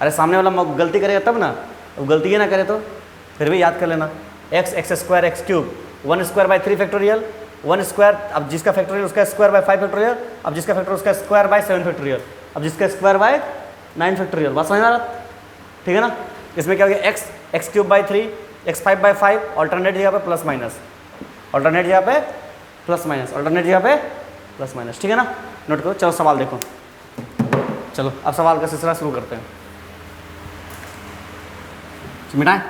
अरे सामने वाला गलती करेगा तब ना, वो गलती ही ना करे तो फिर भी याद कर लेना। x, x² x³ 1/3 फैक्टोरियल 1², अब जिसका फैक्टोरियल उसका स्क्वायर/5 फैक्टोरियल, अब जिसका फैक्टोरियल उसका स्क्वायर/7 फैक्टोरियल, अब जिसका स्क्वायर/9 फैक्टोरियल। बात समझ में आ रहा? ठीक है ना? इसमें क्या हो गया? x, x³ 3 x5/5, ऑल्टरनेट जगह पे प्लस माइनस, ऑल्टरनेट जगह पे प्लस माइनस, ऑल्टरनेट जगह पे प्लस माइनस। ठीक है ना? नोट करो। चलो सवाल देखो, चलो अब सवाल का सिलसिला शुरू करते हैं। मिटाएं।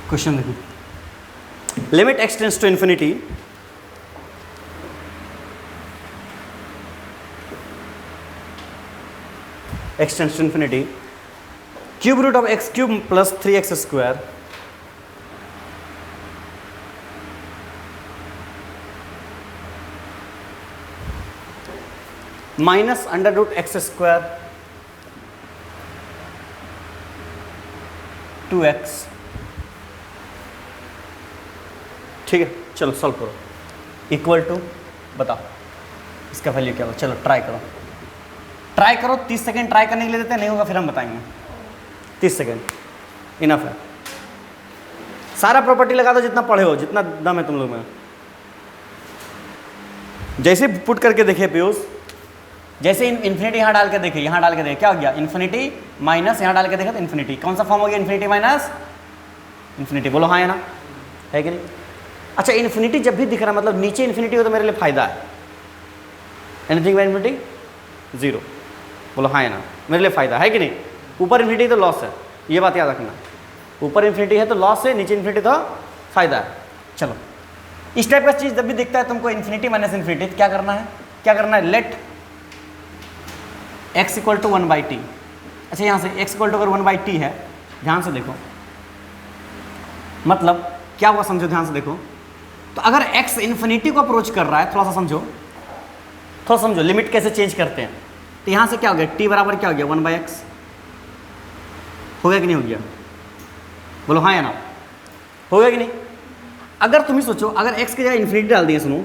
क्वेश्चन देखो, limit x tends to infinity x tends to infinity cube root of x³ + 3x² minus √x² 2x। ठीक है, चलो सॉल्व करो। इक्वल टू, बताओ इसका वैल्यू क्या होगा? चलो ट्राई करो, ट्राई करो। 30 सेकेंड ट्राई करने के लिए देते हैं, नहीं होगा फिर हम बताएंगे। 30 सेकेंड इनफ है। सारा प्रॉपर्टी लगा दो जितना पढ़े हो, जितना दम है तुम लोग में। जैसे पुट करके देखे पीयूष, जैसे इन्फिनिटी यहाँ डाल के देखे, यहाँ डाल के देखे क्या हो गया? इन्फिनिटी माइनस, यहाँ डाल के देखा तो इन्फिनिटी। कौन सा फॉर्म हो गया? Infinity minus infinity. बोलो हाँ है ना? है कि नहीं? अच्छा, इन्फिनिटी जब भी दिख रहा है मतलब नीचे इन्फिनिटी हो तो मेरे लिए फायदा है। Anything by infinity 0। बोलो हाँ है ना? मेरे लिए फायदा है कि नहीं? ऊपर इन्फिनिटी तो लॉस है, ये बात याद रखना। ऊपर इन्फिनिटी है तो लॉस है, नीचे इन्फिनिटी तो फायदा है। चलो इस टाइप का चीज जब भी दिखता है तुमको इन्फिनिटी माइनस इन्फिनिटी, क्या करना है, क्या करना है, late x equal to 1/t। अच्छा यहाँ से x इक्वल टू अगर 1/t है, ध्यान से देखो, मतलब क्या हुआ समझो, ध्यान से देखो। तो अगर x इन्फिनिटी को अप्रोच कर रहा है, थोड़ा सा समझो, थोड़ा समझो लिमिट कैसे चेंज करते हैं। तो यहाँ से क्या हो गया, t बराबर क्या हो गया 1/x, हो गया कि नहीं हो गया, बोलो हाँ या ना, हो गया कि नहीं। अगर तुम ही सोचो, अगर x की जगह इन्फिनिटी डाल दिए, सुनो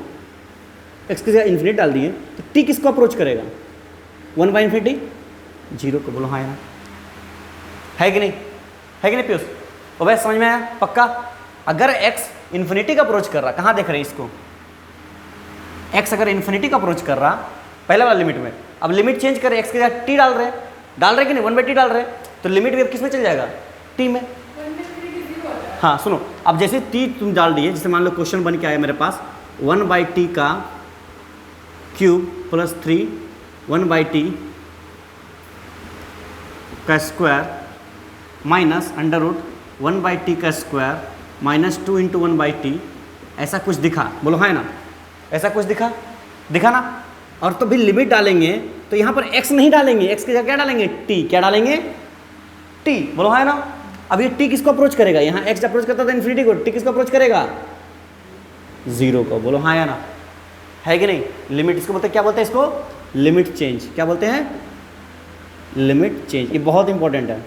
x की जगह इन्फिनिटी डाल दिए, तो t किसको अप्रोच करेगा, 1/∞, 0 को, बोलो हाँ या ना, है कि नहीं, है कि नहीं पीयूष, और वैसे समझ में आया पक्का। अगर x इन्फिनिटी का अप्रोच कर रहा, कहाँ देख रहे हैं इसको, x अगर इन्फिनिटी का अप्रोच कर रहा पहले वाला लिमिट में, अब लिमिट चेंज कर x की जगह t डाल रहे कि नहीं, 1/t डाल रहे, तो लिमिट वेव किस में चल जाएगा, t में। हाँ सुनो, अब जैसे t तुम डाल दिए, जैसे मान लो क्वेश्चन बन के आया मेरे पास 1/t का क्यूब प्लस 3 1/t का square minus under root 1/t का स्क्वायर माइनस 2 इंटू 1/t, ऐसा कुछ दिखा, बोलो हाँ ना, ऐसा कुछ दिखा, दिखा ना। और तो भी लिमिट डालेंगे तो यहाँ पर x नहीं डालेंगे, x की जगह क्या डालेंगे, t, क्या डालेंगे, t, बोलो हाँ ना। अब ये t किसको अप्रोच करेगा, यहाँ x अप्रोच करता था इन्फिनिटी को, t किसको अप्रोच करेगा, 0 को, बोलो हाँ या ना, है कि नहीं। लिमिट इसको बोलते हैं, क्या बोलते हैं इसको, लिमिट चेंज, क्या बोलते हैं, लिमिट चेंज। ये बहुत इंपॉर्टेंट है,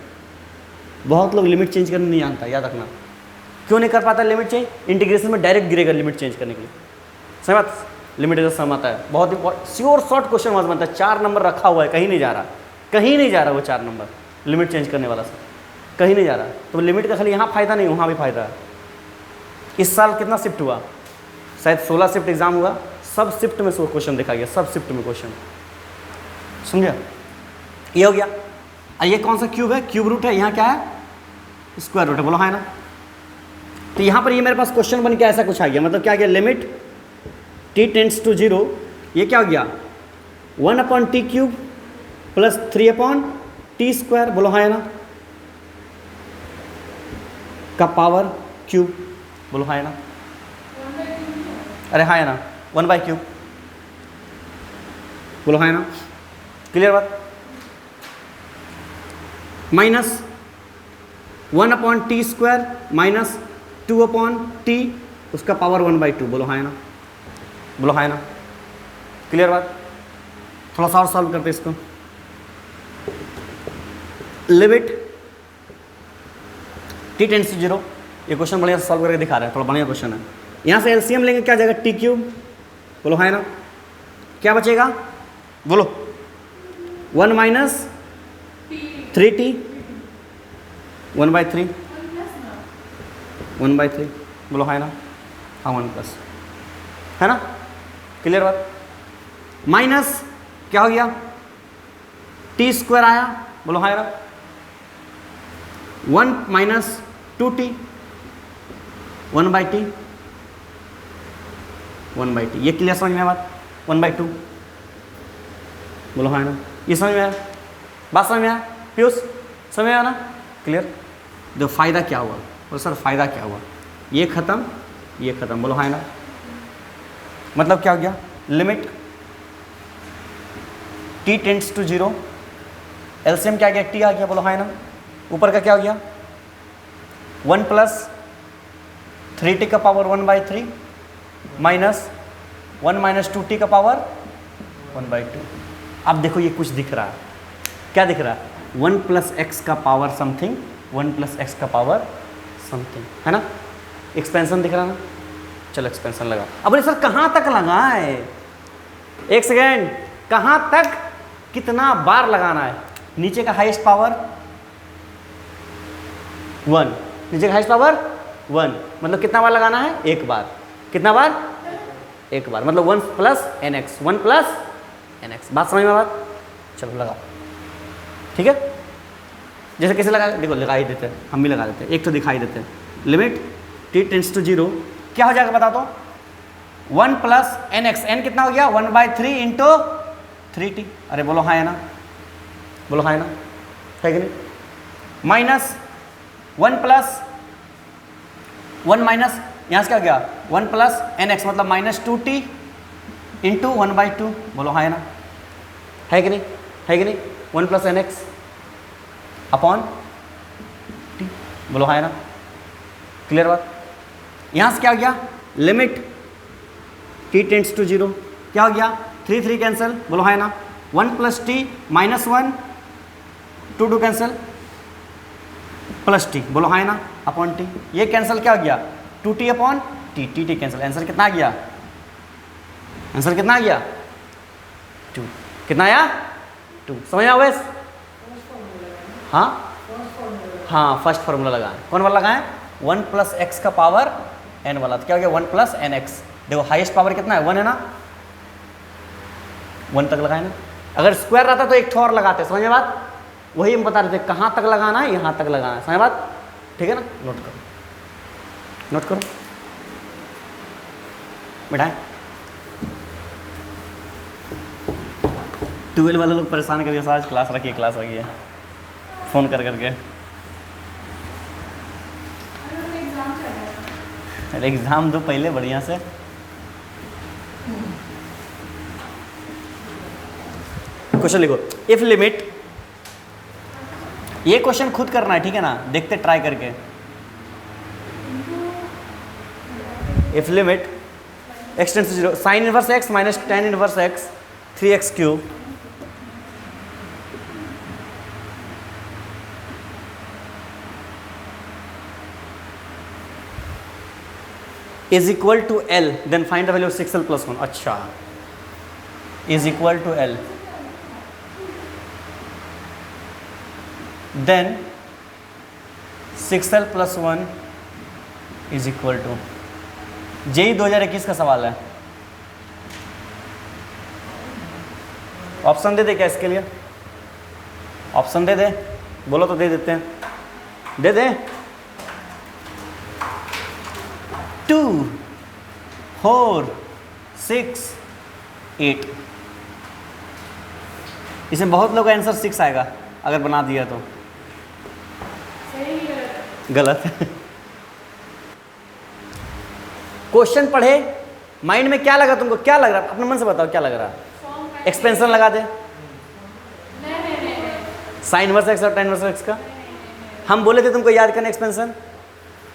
बहुत लोग लिमिट चेंज करने नहीं जानता, याद रखना। क्यों नहीं कर पाता लिमिट चेंज, इंटीग्रेशन में डायरेक्ट गिरेगा लिमिट चेंज करने के लिए, सही बात, लिमिट जैसा सम आता है, बहुत इंपॉर्टेंट, श्योर शॉर्ट क्वेश्चन वहाँ बनता है, 4 नंबर रखा हुआ है, कहीं नहीं जा रहा, कहीं नहीं जा रहा वो 4 नंबर लिमिट चेंज करने वाला से, कहीं नहीं जा रहा। तो लिमिट का खाली यहाँ फायदा नहीं, वहाँ भी फायदा है। इस साल कितना शिफ्ट हुआ, शायद 16 शिफ्ट एग्जाम हुआ, सब शिफ्ट में क्वेश्चन देखा गया, सब शिफ्ट में क्वेश्चन, समझा, ये हो गया। ये कौन सा क्यूब है, क्यूब रूट है, यहाँ क्या है, स्क्वायर रूट है, बोलो हाँ ना। तो यहाँ पर ये मेरे पास क्वेश्चन बन के ऐसा कुछ आ गया, मतलब क्या गया, लिमिट t टेंड्स टू 0, ये क्या हो गया 1/t cube plus 3/t square, बोलो हाँ ना, का पावर क्यूब, बोलो हाँ ना, अरे हाँ ना, 1/क्यूब, बोलो हाँ ना, क्लियर बात। Minus 1/t square minus 2/t, उसका पावर 1/2, बोलो हाँ ना, बोलो हाँ ना, क्लियर बात। थोड़ा सा और सॉल्व करते इसको, लिमिट t टेंड्स टू 0, ये क्वेश्चन बढ़िया सॉल्व करके दिखा रहे हैं, थोड़ा बढ़िया क्वेश्चन है। यहाँ से एलसीएम लेंगे, क्या जाएगा, t क्यूब, बोलो हाँ ना, क्या बचेगा, बोलो 1 माइनस 3t 1/3, 1/3, बोलो हाँ ना, हाँ 1 प्लस, है ना, क्लियर बात। माइनस क्या हो गया, t स्क्वायर आया, बोलो हाँ ना, 1 माइनस 2t 1/t, 1/t, ये क्लियर समझ में आया बात, 1/2, बोलो हाँ ना, ये समझ में आया, बात समझ में आया पीयूष, समझ में आया ना, क्लियर। जो फायदा क्या हुआ, बोलो सर फायदा क्या हुआ, ये खत्म, ये खत्म, बोलो हाँ ना, मतलब क्या हो गया, limit t tends to 0, LCM क्या आ गया, t आ गया, बोलो हाँ ना, ऊपर का क्या हो गया 1 प्लस 3t का पावर 1/3 माइनस 1 माइनस 2t का पावर 1/2। अब देखो ये कुछ दिख रहा है, क्या दिख रहा है, 1 प्लस एक्स का पावर समथिंग, 1 प्लस एक्स का पावर समथिंग, है ना, एक्सपेंशन दिख रहा है ना। चलो एक्सपेंशन लगा, अब बोले सर कहाँ तक लगाए, एक सेकेंड, कहाँ तक, कितना बार लगाना है, नीचे का हाईएस्ट पावर 1, नीचे का हाईएस्ट पावर 1, मतलब कितना बार लगाना है, एक बार, कितना बार, एक बार, मतलब 1 प्लस nx, 1 प्लस nx, बात समझ में बात, चलो लगाओ, ठीक है। जैसे कैसे लगा, देखो लगा ही देते हैं, हम भी लगा देते हैं, एक तो दिखाई देते हैं, लिमिट t टेंड्स टू 0, क्या हो जाएगा बता दो, 1 प्लस nx, n कितना हो गया 1/3 इंटू 3t, अरे बोलो हाँ है ना, बोलो हाँ है ना, है कि नहीं, माइनस 1 प्लस 1 माइनस यहाँ से क्या हो गया 1 प्लस एन एक्स मतलब -2t इंटू 1/2, बोलो हाँ है ना, है कि नहीं, है कि नहीं, 1 plus N X upon T, बोलो हाँ है ना, क्लियर बात। यहाँ से क्या हो गया लिमिट t टेंड्स टू 0, क्या हो गया 3 3 कैंसिल, बोलो हाँ है ना, 1 plus T -1 2 2 cancel plus T, बोलो हाँ है ना, अपॉन टी, ये कैंसिल क्या हो गया 2t upon T, T cancel, answer कितना आ गया, आंसर कितना आ गया 2, कितना आया 2, समझ में वैस, हाँ हाँ फर्स्ट फॉर्मूला लगाएं, कौन वाला लगाएं 1 प्लस एक्स का पावर n वाला, तो क्या हो गया 1 प्लस एन एक्स, देखो हाईएस्ट पावर कितना है 1 है ना, 1 तक लगाए ना, अगर स्क्वायर रहता तो एक ठो और लगाते, समझे बात, वही हम बता रहे थे कहाँ तक लगाना है, यहाँ तक लगाना है, समझे बात, ठीक है ना, नोट करो, नोट करो बैठाएं। 12 वाले लोग परेशान करिए, आज क्लास रखिए फ़ोन कर करके, अरे एग्ज़ाम दो पहले बढ़िया से, क्वेश्चन लिखो, इफ लिमिट, ये क्वेश्चन खुद करना है ठीक है ना, देखते ट्राई करके, if limit x tends to 0 sine inverse x minus tan inverse x 3x cube is equal to L, then find the value of 6L plus 1, अच्छा is equal to L, then 6L plus 1 is equal to, JEE 2021 का सवाल है, option दे दे क्या इसके लिए, option दे दे, बोलो तो दे देते हैं, दे दे 2 4 6 8, इसमें बहुत लोग का आंसर 6 आएगा अगर बना दिया तो, गलत है। क्वेश्चन पढ़े, माइंड में क्या लगा तुमको, क्या लग रहा है अपने मन से बताओ, क्या लग रहा है, एक्सपेंशन लगा दे, साइन इनवर्स एक्स और tan इनवर्स एक्स का, हम बोले थे तुमको याद करना एक्सपेंशन,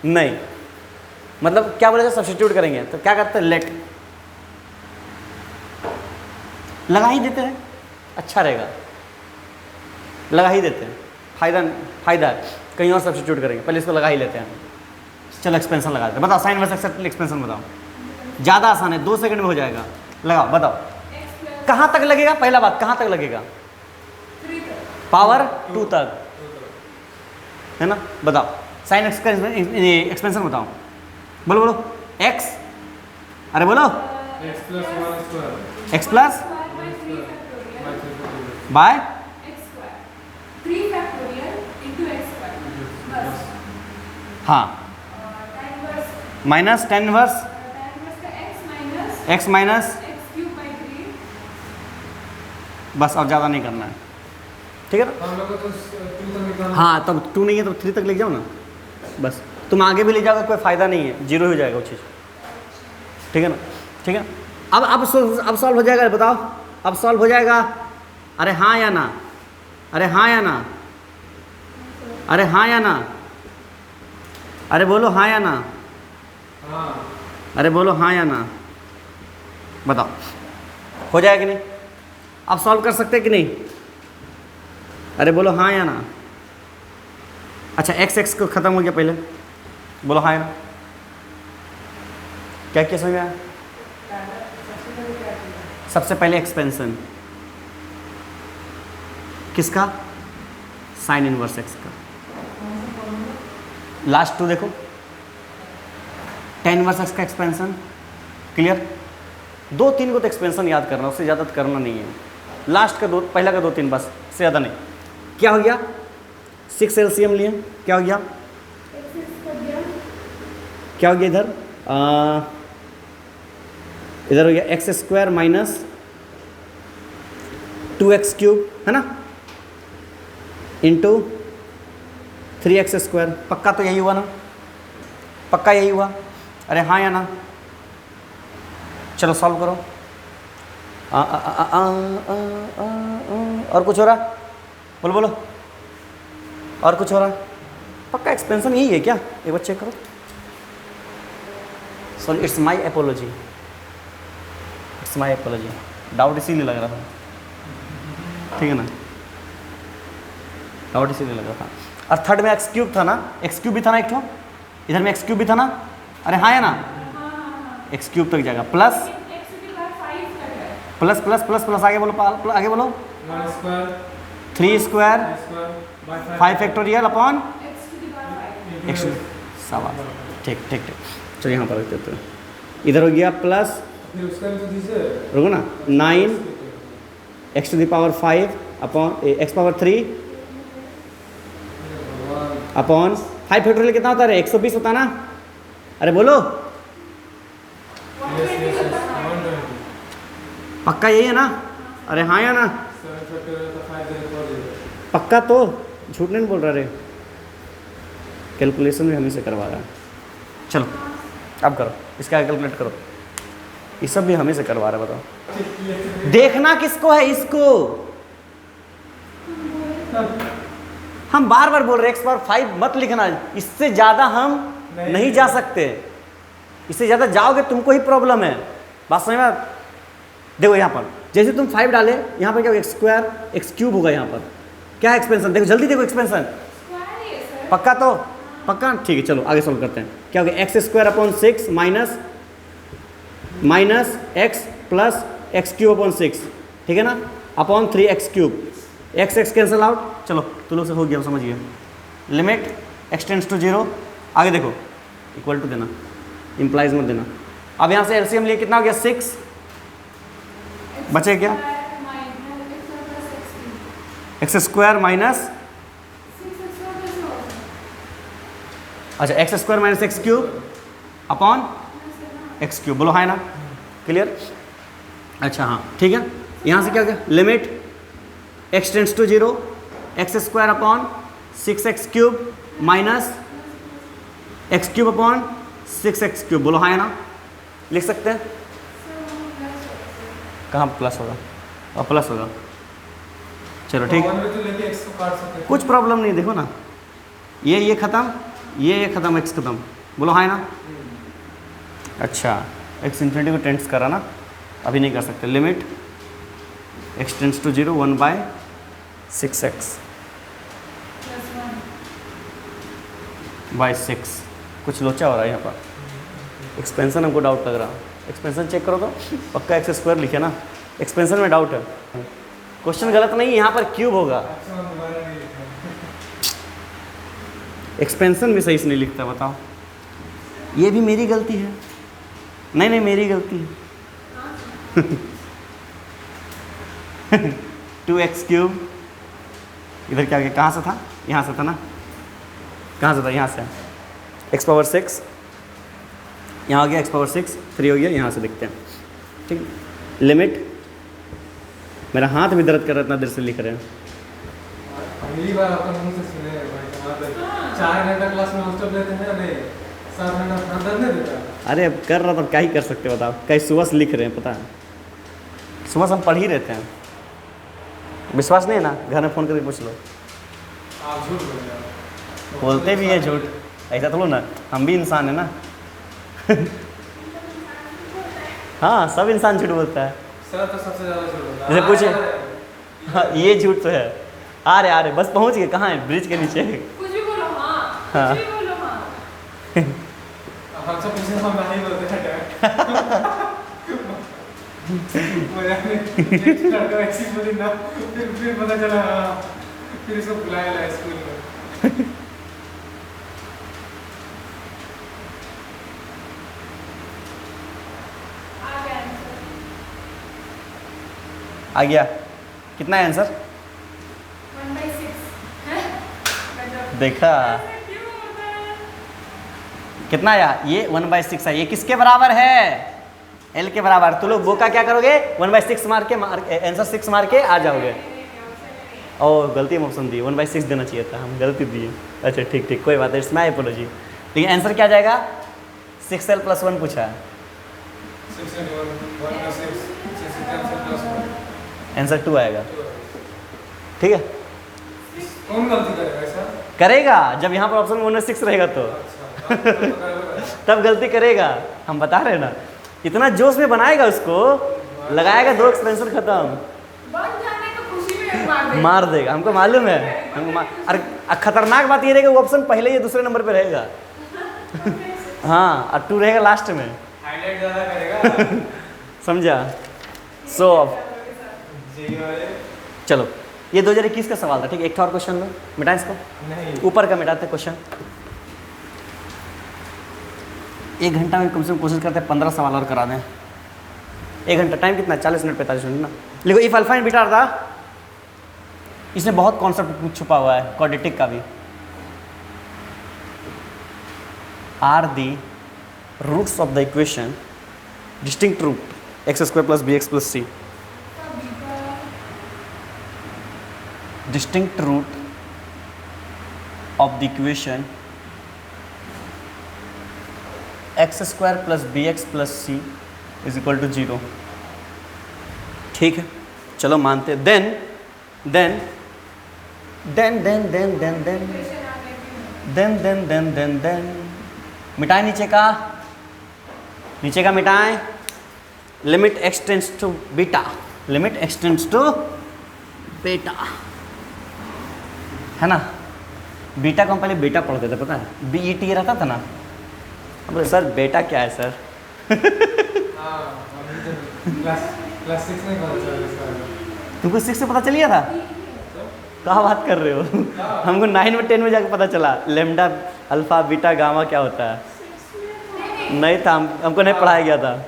नहीं मतलब क्या बोले थे सब्स्टिट्यूट करेंगे, तो क्या करते हैं लेट, लगा ही देते हैं, अच्छा रहेगा, लगा ही देते हैं, फायदा है, कहीं और सब्स्टिट्यूट करेंगे, पहले इसको लगा ही लेते हैं, चलो एक्सपेंशन लगा देते हैं, बताओ साइन इनवर्स एक्स का एक्सपेंशन बताओ, ज़्यादा आसान है 2 सेकंड में हो जाएगा, लगाओ बताओ कहाँ तक लगेगा, पहला बात कहाँ तक लगेगा, पावर 2 तक है ना, बताओ साइन एक्स का एक्सपेंशन बताओ, बोलो बोलो एक्स, अरे बोलो एक्स प्लस बाय हाँ minus tan inverse x minus, बस और ज़्यादा नहीं करना है, ठीक है ना, हाँ तब 2 नहीं है तो 3 तक ले जाओ ना, बस तुम आगे भी ले जाओगे कोई फ़ायदा नहीं है, 0 हो जाएगा वो चीज़, ठीक है ना, ठीक है। अब सॉल्व हो जाएगा, बताओ अब सॉल्व हो जाएगा, अरे हाँ या ना, अरे हाँ या ना, अरे हाँ या ना, अरे बोलो हाँ या ना, अरे बोलो हाँ या ना, बताओ हो जाएगा कि नहीं, आप सॉल्व कर सकते हैं कि नहीं, अरे बोलो हाँ या ना, अच्छा x को ख़त्म हो गया पहले, बोलो हाँ या ना, क्या क्या समझ में आया, सबसे पहले एक्सपेंशन किसका, साइन इनवर्स x का, लास्ट 2 देखो tan इनवर्स x का एक्सपेंशन, क्लियर, 2-3 को तो एक्सपेंशन याद करना, उससे ज़्यादा तो करना नहीं है, लास्ट का 2, पहला का 2-3 बस, से ज़्यादा नहीं, क्या हो गया 6 LCM लिए, क्या हो गया, क्या हो गया इधर हो गया x² माइनस 2x क्यूब है ना, इंटू 3x², पक्का तो यही हुआ ना, पक्का यही हुआ, अरे हाँ या ना? चलो सॉल्व करो। और कुछ हो रहा? बोलो बोलो, और कुछ हो रहा? पक्का एक्सपेंशन यही है क्या? एक बार चेक करो। Sorry, it's my apiology, it's my apiology. Doubt इसीलिए लग रहा था, ठीक है ना? डाउट इसीलिए लग रहा था। और थर्ड में एक्स क्यूब था ना, एक्स क्यूब भी था ना एक ठो, इधर में एक्स क्यूब भी था ना। अरे हाँ है ना? एक्स क्यूब तक जाएगा, plus plus plus plus plus, आगे बोलो, आगे बोलो। 3 स्क्वायर 5 फैक्टोरियल अपॉन एक्स। सवाल, ठीक ठीक ठीक। चलो यहाँ पर रख देते हैं। इधर हो गया प्लस, रुको ना, 9 X to the power 5 upon X power 3 upon 5 factorial कितना होता है? 120 होता है ना? अरे बोलो, पक्का यही है ना? अरे हाँ या ना? पक्का तो, झूठ नहीं बोल रहा रे। कैलकुलेशन भी हमें से करवा रहा है। चलो अब करो, इसका कैलकुलेट करो। ये सब भी हमें से करवा रहा है, बताओ। देखना किसको है? इसको। हम बार बार बोल रहे हैं x⁵ मत लिखना, इससे ज़्यादा हम नहीं जा सकते। इससे ज़्यादा जाओगे तुमको ही प्रॉब्लम है। बात समझ में? देखो यहाँ पर जैसे तुम 5 डाले, यहाँ पर क्या होगा? एक्स स्क्वायर एक्स क्यूब होगा। यहाँ पर क्या है? एक्सपेंशन। देखो जल्दी देखो, एक्सपेंशन पक्का तो, पक्का ठीक है। चलो आगे सॉल्व करते हैं। क्या होगा? X square upon 6 minus X plus X cube upon 6, ठीक है ना? Upon 3 X cube. X X cancel out. चलो तुम लोग से हो गया, समझिए। Limit x tends to 0। आगे देखो, इक्वल टू देना, इम्प्लाइज मत देना। अब यहाँ से एलसीएम लिए कितना हो गया? 6 बचे क्या? एक्स स्क्वायर माइनस, अच्छा x square minus x cube upon x cube. बोलो हाँ ना? क्लियर? अच्छा हाँ ठीक है। यहाँ से क्या हो गया? Limit x tends to 0 x square upon 6 x cube minus x cube upon 6 x cube. बोलो हाँ ना? लिख सकते हैं? कहाँ प्लस होगा? और प्लस होगा। चलो ठीक, कुछ प्रॉब्लम नहीं। देखो ना, ये ख़त्म, ये ख़त्म, एक्स ख़त्म। बोलो हाँ ना? अच्छा, एक्स इन्फिनिटी को टेंड्स करा ना, अभी नहीं कर सकते। Limit x tends to 0 1/6x by 6। कुछ लोचा हो रहा है यहाँ पर। एक्सपेंशन हमको डाउट लग रहा है। एक्सपेंशन चेक करो तो, पक्का एक्स स्क्वायर लिखे ना? एक्सपेंशन में डाउट है। क्वेश्चन गलत नहीं, यहाँ पर क्यूब होगा। एक्सपेंशन भी सही से नहीं लिखता, बताओ। ये भी मेरी गलती है? नहीं नहीं, मेरी गलती है। 2x क्यूब, इधर क्या हो गया? कहाँ से था? यहाँ से था ना? कहाँ से था? यहाँ से। x पावर 6 यहाँ हो गया, x पावर 6 3 हो गया। यहाँ से देखते हैं, ठीक है। लिमिट, मेरा हाथ भी दर्द कर रहा है, इतना देर से लिख रहे हैं। पहली बार आपका मुंह से सुने हैं भाई। 4 घंटा क्लास में हॉस्टल लेते हैं, नहीं 7 घंटा दर्द नहीं देता। अरे अब कर रहा था, क्या ही कर सकते हो बताओ। कहीं सुबह से लिख रहे हैं, पता है? सुबह से हम पढ़ ही रहते हैं। विश्वास नहीं है ना? घर में फ़ोन करके पूछ लो। आप झूठ बोल रहे हो। बोलते भी है झूठ, ऐसा तो लो ना, हम भी इंसान है ना। हाँ, सब इंसान झूठ बोलता है। सर तो सबसे ज़्यादा झूठ बोलता है। जैसे पूछे, हाँ ये झूठ तो है। आ रहे बस पहुँच गए। कहाँ है? ब्रिज के नीचे। कुछ भी बोलो हाँ, हाँ। कुछ भी बोलो हाँ। हमसे पूछे हम नहीं बोलते हैं। ऐसी बोली ना, फिर पता चला, फिर इसको बुलाया स्कूल में। आ गया? कितना है आंसर? 1/6। देखा कितना आया? ये 1/6 है। ये किसके बराबर है? एल के बराबर। तो लोग वो का क्या करोगे? 1/6 मार के आंसर 6 मार के आ जाओगे। और गलती में ऑप्शन दिए, 1/6 देना चाहिए था, हम गलती दिए। अच्छा ठीक ठीक, कोई बात नहीं, इसमें एपोलॉजी। लेकिन आंसर क्या जाएगा? 6l + 1 पूछा है, 681 1 + 6 610 + 1 आंसर 2 आएगा। ठीक है, कौन गलती करेगा ऐसा? करेगा जब यहाँ पर ऑप्शन में 6 रहेगा तो अच्छा तो करेगा। तब गलती करेगा, हम बता रहे हैं ना। इतना जोश में बनाएगा उसको, लगाएगा 2 एक्सपेंशन खत्म, बन जाने को खुशी में मार दे। मार देगा, हमको मालूम है, हमको अरे खतरनाक बात ये रहेगा वो ऑप्शन पहले ही दूसरे नंबर पे रहेगा। हाँ, और 2 रहेगा लास्ट में, हाईलाइट ज़्यादा करेगा। समझा? सो जी वाले चलो, ये 2021 का सवाल था। ठीक है, एक था और क्वेश्चन लो, मिटाएं इसको, नहीं ऊपर का मिटाते क्वेश्चन। 1 घंटा में कम से कम कोशिश करते हैं 15 सवाल और करा दें। 1 घंटा, टाइम कितना है? 40 मिनट 45 मिनट ना। लिखो इफ अल्फा एंड बीटा था, इसमें बहुत कॉन्सेप्ट छुपा हुआ है, क्वाड्रेटिक का भी। Are the roots of the equation distinct root x² + bx + c, distinct root of the equation x² + bx + c = 0। ठीक है, चलो मानते हैं। देन मिटाएं नीचे का मिटाएं। Limit x tends to beta, limit x tends to बेटा, है ना। बीटा को हम पहले बेटा पढ़ते थे, पता है, BET रहता था ना। हम बोले सर बेटा क्या है सर? हाँ अभी तो क्लास 6 में पता चला इसका। तुमको 6 से पता चल गया था? कहाँ बात कर रहे हो? हमको 9 में 10 में जाकर पता चला लैम्डा अल्फा बीटा गामा क्या होता है। नहीं था, हमको नहीं पढ़ाया गया था।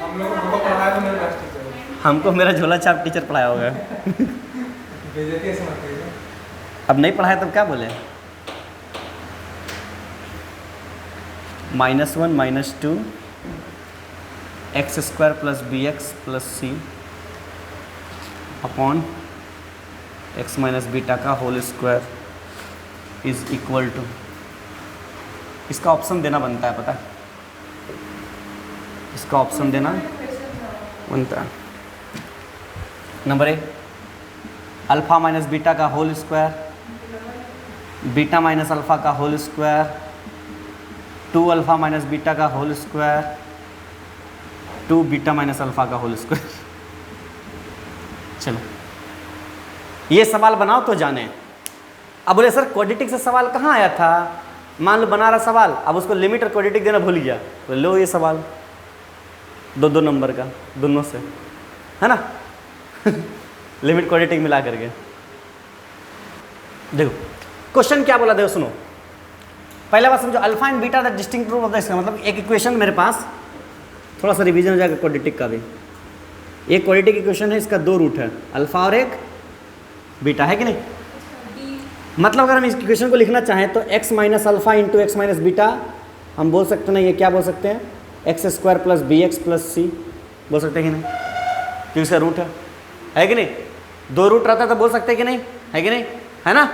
हम लोग को पढ़ाया तो मेरे क्लास टीचर। हमको मेरा झोला छाप टीचर पढ़ाया होगा। बेइज्जती ऐसे मत करिए। अब नहीं पढ़ाया तब क्या बोले? -1 - 2 x² + bx + c upon x - beta का होल स्क्वायर = इसका ऑप्शन देना बनता है, पता है? इसका ऑप्शन देना बनता है। नंबर 1 अल्फा - बीटा का होल स्क्वायर, बीटा - अल्फा का होल स्क्वायर, 2 अल्फा - बीटा का होल स्क्वायर, 2 बीटा - अल्फा का होल स्क्वायर। चलो ये सवाल बनाओ तो जाने। अब बोले सर क्वाड्रेटिक से सवाल कहाँ आया था? मान लो बना रहा सवाल, अब उसको लिमिट और क्वाड्रेटिक देना भूल गया, तो लो ये सवाल 2 नंबर का दोनों से, है ना। लिमिट क्वाड्रेटिक मिला करके देखो क्वेश्चन क्या बोला, देखो सुनो। पहला बात समझो, alpha and beta the distinct root of the, इसका मतलब एक इक्वेशन मेरे पास, थोड़ा सा रिवीजन हो जाएगा क्वाड्रेटिक का भी। एक क्वाड्रेटिक इक्वेशन है, इसका 2 रूट है, अल्फा और एक बीटा, है कि नहीं? मतलब अगर हम इस इक्वेशन को लिखना चाहें तो x - अल्फा × x - बीटा हम बोल सकते हैं ना, ये क्या बोल सकते हैं? x² + bx + c बोल सकते हैं कि नहीं? क्योंकि इसका रूट है कि नहीं? 2 रूट रहता तो बोल सकते हैं कि नहीं, है कि नहीं, है ना?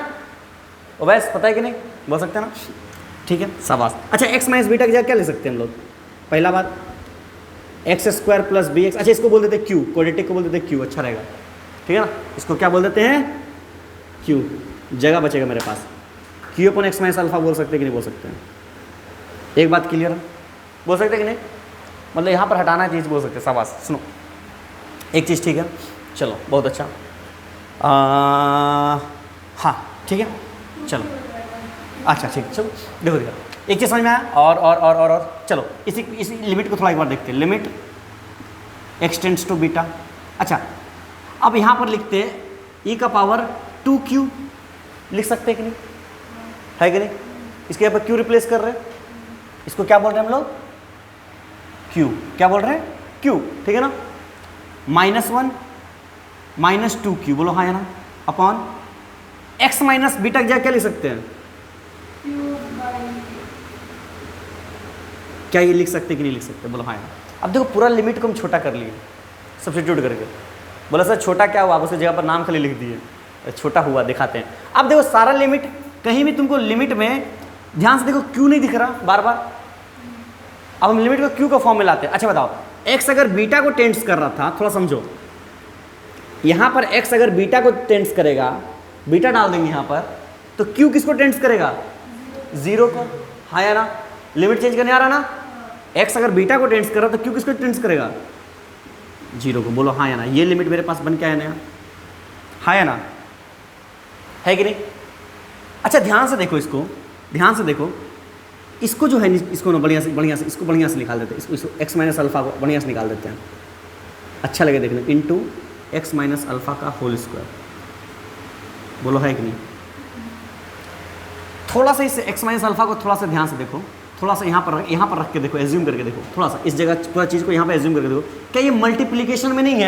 ओ बस पता है कि नहीं, बोल सकते हैं ना। ठीक है, शाबाश। अच्छा x - बीटा की जगह क्या ले सकते हैं हम लोग? पहला बात x² + bx, अच्छा इसको बोल देते हैं q, क्वाड्रेटिक को बोल देते हैं q, अच्छा रहेगा, ठीक है ना। इसको क्या बोल देते हैं? q, जगह बचेगा मेरे पास। q / x - अल्फा बोल सकते हैं कि नहीं बोल सकते हैं? एक बात क्लियर है, बोल सकते हैं कि नहीं? मतलब यहाँ पर हटाना चीज़ बोल सकते हैं, शाबाश। सुनो एक चीज़, ठीक है, चलो बहुत अच्छा। हाँ ठीक है, चलो अच्छा ठीक, चलो देखो एक चीज़ समझ में आया। और चलो इसी लिमिट को थोड़ा एक बार देखते हैं। Limit x tends to beta. अच्छा अब यहाँ पर लिखते हैं e⁻² 2q, लिख सकते हैं कि नहीं, है कि नहीं? इसके यहाँ पर q रिप्लेस कर रहे हैं, इसको क्या बोल रहे हैं हम लोग? q, क्या बोल रहे हैं? q, ठीक है ना। -1 - 2q बोलो, हाँ है ना, अपॉन x - बीटा की जगह क्या लिख सकते हैं? क्या ये लिख सकते कि नहीं लिख सकते? बोलो हाँ है ना। अब देखो पूरा लिमिट को हम छोटा कर लिए सब्स्टिट्यूट करके। बोला सर छोटा क्या हुआ? आप उसकी जगह पर नाम खाली लिख दिए, छोटा हुआ, दिखाते हैं। अब देखो सारा लिमिट, कहीं भी तुमको लिमिट में ध्यान से देखो क्यों नहीं दिख रहा बार बार? अब हम लिमिट को क्यू का फॉर्म में लाते हैं। अच्छा बताओ, एक्स अगर बीटा को टेंड्स कर रहा था, थोड़ा समझो, यहाँ पर एक्स अगर बीटा को टेंड्स करेगा, बीटा डाल देंगे यहाँ पर, तो क्यू किसको टेंड्स करेगा? 0 को। हाँ या ना? लिमिट चेंज करने आ रहा ना? एक्स अगर बीटा को टेंड्स कर रहा तो क्यू किसको टेंड्स करेगा? 0 को। बोलो हाँ या ना? ये लिमिट मेरे पास बन के आया नया? हाँ या ना? है कि नहीं? अच्छा ध्यान से देखो, इसको ध्यान से देखो, इसको जो है इसको ना बढ़िया से इसको बढ़िया से निकाल देते हैं, इसको एक्स माइनस अल्फा को बढ़िया से निकाल देते हैं, अच्छा लगे देखने, इंटू एक्स माइनस अल्फा का होल स्क्वायर। बोलो है कि नहीं? थोड़ा सा इस एक्स माइनस अल्फा को थोड़ा सा ध्यान से देखो, थोड़ा सा यहाँ पर रख के देखो, एज्यूम करके देखो, थोड़ा सा इस जगह पूरा चीज़ को यहाँ पर एज्यूम करके देखो, क्या ये मल्टीप्लिकेशन में नहीं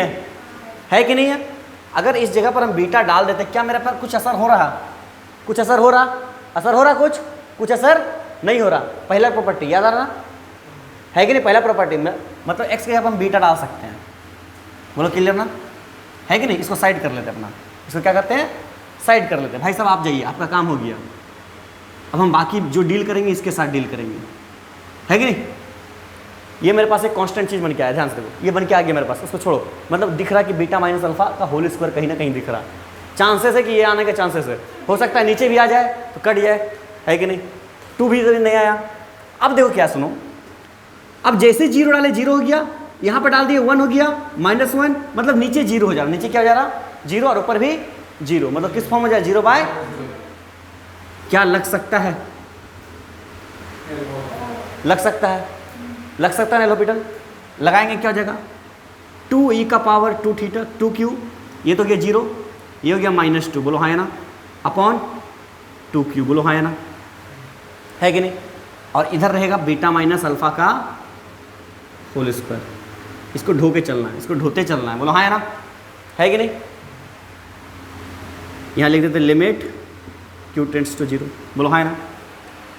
है कि नहीं है? अगर इस जगह पर हम बीटा डाल देते, क्या मेरे पर कुछ असर हो रहा? कुछ असर हो रहा? कुछ असर नहीं हो रहा। पहला प्रॉपर्टी याद आ रहा है कि नहीं? पहला प्रॉपर्टी में मतलब एक्स के यहाँ पर हम बीटा डाल सकते हैं। बोलो क्लियर ना? है कि नहीं? इसको साइड कर लेते हैं अपना, इसको क्या करते हैं? साइड कर लेते हैं। भाई साहब आप जाइए, आपका काम हो गया। अब हम बाकी जो डील करेंगे इसके साथ डील करेंगे, है कि नहीं? ये मेरे पास एक कांस्टेंट चीज़ बन के आया, ध्यान से देखो, ये बन के आ गया मेरे पास, उसको छोड़ो। मतलब दिख रहा कि बीटा माइनस अल्फा का होल स्क्वायर कहीं ना कहीं दिख रहा, चांसेस है कि ये आने के चांसेस है, हो सकता है नीचे भी आ जाए तो कट जाए, है कि नहीं? 2 भी नहीं आया। अब देखो क्या, सुनो, अब जैसे 0 डाले 0 हो गया, यहाँ पर डाल दिए 1 हो गया, -1 मतलब नीचे 0 हो जा रहा, नीचे क्या हो जा रहा? 0 और ऊपर भी 0, मतलब किस फॉर्म हो जाए? 0/, क्या लग सकता है? लग सकता है एलोपिटल। लगाएंगे क्या हो जाएगा? 2e का पावर 2 थीटा 2q, ये तो गया 0, ये हो गया -2, बोलो हाँ या ना? अपॉन 2q, बोलो हाँ या ना? है कि नहीं? और इधर रहेगा बीटा माइनस अल्फा का होल स्क्वायर, इसको ढो के चलना है, इसको ढोते चलना है, बोलो हाँ या ना? है कि नहीं? यहाँ लिख देते लिमिट q टेंड्स टू 0, बोलो हाँ या ना?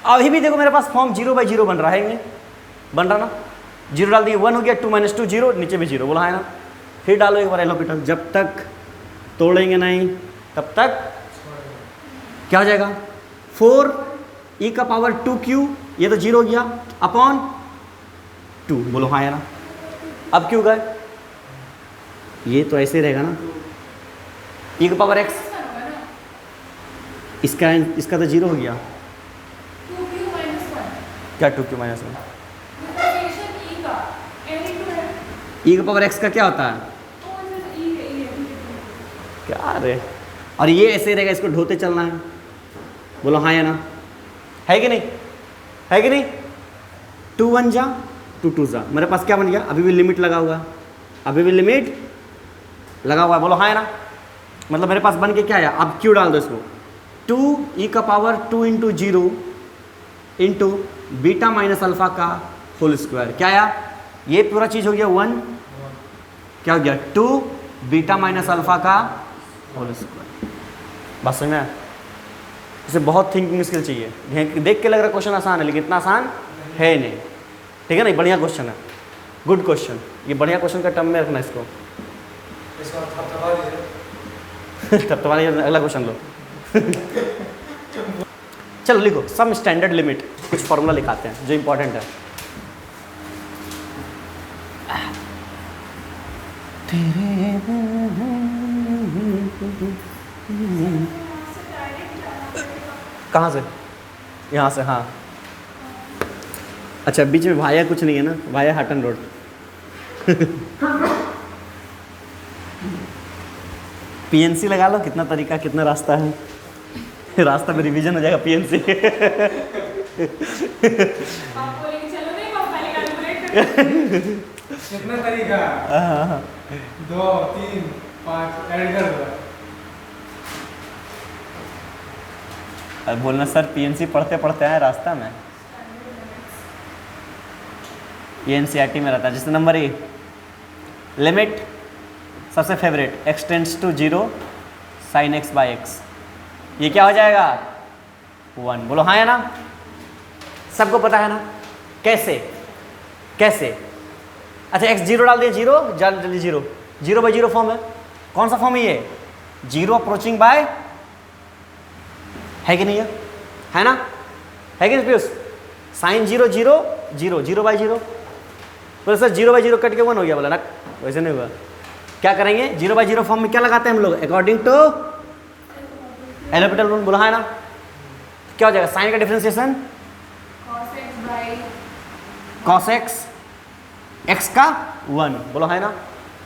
अभी भी देखो मेरे पास फॉर्म 0/0 बन रहा है, बन रहा ना? 0 डाल दिए 1 हो गया, 2 - 2 0, नीचे भी 0, बोला है ना? फिर डालो एक बार एलोपिटल, जब तक तोड़ेंगे नहीं तब तक क्या हो जाएगा? 4e का पावर 2q, ये तो 0 हो गया, अपॉन 2, बोलो हाँ या ना? अब क्यों गए? ये तो ऐसे रहेगा ना, e का पावर x, इसका तो 0 हो गया, 2q - 1 क्या 2q - 1? e का पावर x का क्या होता है? क्या अरे, और ये ऐसे रहेगा, इसको ढोते चलना है, बोलो हाँ या ना? है कि नहीं? है कि नहीं? 2 1 जा 2 2 जा, मेरे पास क्या बन गया? अभी भी लिमिट लगा हुआ है, अभी भी लिमिट लगा हुआ है, बोलो हाँ या ना? मतलब मेरे पास बन के क्या आया? अब क्यों डाल दो इसको, 2e का power 2 × 0 into beta minus alpha का होल स्क्वायर, क्या आया? ये पूरा चीज़ हो गया 1, क्या हो गया? 2 बीटा माइनस अल्फा का होल स्क्वायर। बस समझ में आया? इसे बहुत थिंकिंग स्किल चाहिए। देख के लग रहा क्वेश्चन आसान है, लेकिन इतना आसान है नहीं, ठीक है ना? बढ़िया क्वेश्चन है, गुड क्वेश्चन, ये बढ़िया क्वेश्चन का टर्म में रखना इसको। थपथपा लीजिए, अगला क्वेश्चन लो। चलो लिखो, सम स्टैंडर्ड लिमिट, कुछ फॉर्मूला लिखाते हैं जो इंपॉर्टेंट है। कहाँ से? यहाँ से, हाँ। अच्छा, बीच में भाया कुछ नहीं है ना? भाया हाटन रोड। पीएनसी लगा लो, कितना तरीका, कितना रास्ता है। रास्ता में रिवीजन हो जाएगा पीएनसी। कितना तरीका? 2 3 5 ऐड कर दो। अब बोलना सर पीएनसी पढ़ते पढ़ते आए रास्ता में। ये एनसीईआरटी में रहता है। जैसे नंबर ए, लिमिट सबसे favourite, x tends to 0 sin x/x, ये क्या हो जाएगा? 1, बोलो हाँ या ना? सबको पता है ना? कैसे? अच्छा x 0 डाल दिए, 0 जल्दी 0/0 फॉर्म है। कौन सा फॉर्म है ये? 0 अप्रोचिंग बाय, है कि नहीं है ना? है कि नहीं Piyush? sin 0 0 zero, zero by zero, बोले sir zero by zero cut के 1 हो गया, बोला ना वैसे नहीं हुआ। क्या करेंगे, जीरो बाई जीरो फॉर्म में क्या लगाते हैं हम लोग, according to L hospital rule, बोला है ना। क्या हो जाएगा, साइन का differentiation cos x by cos x, x का 1, बोला है ना।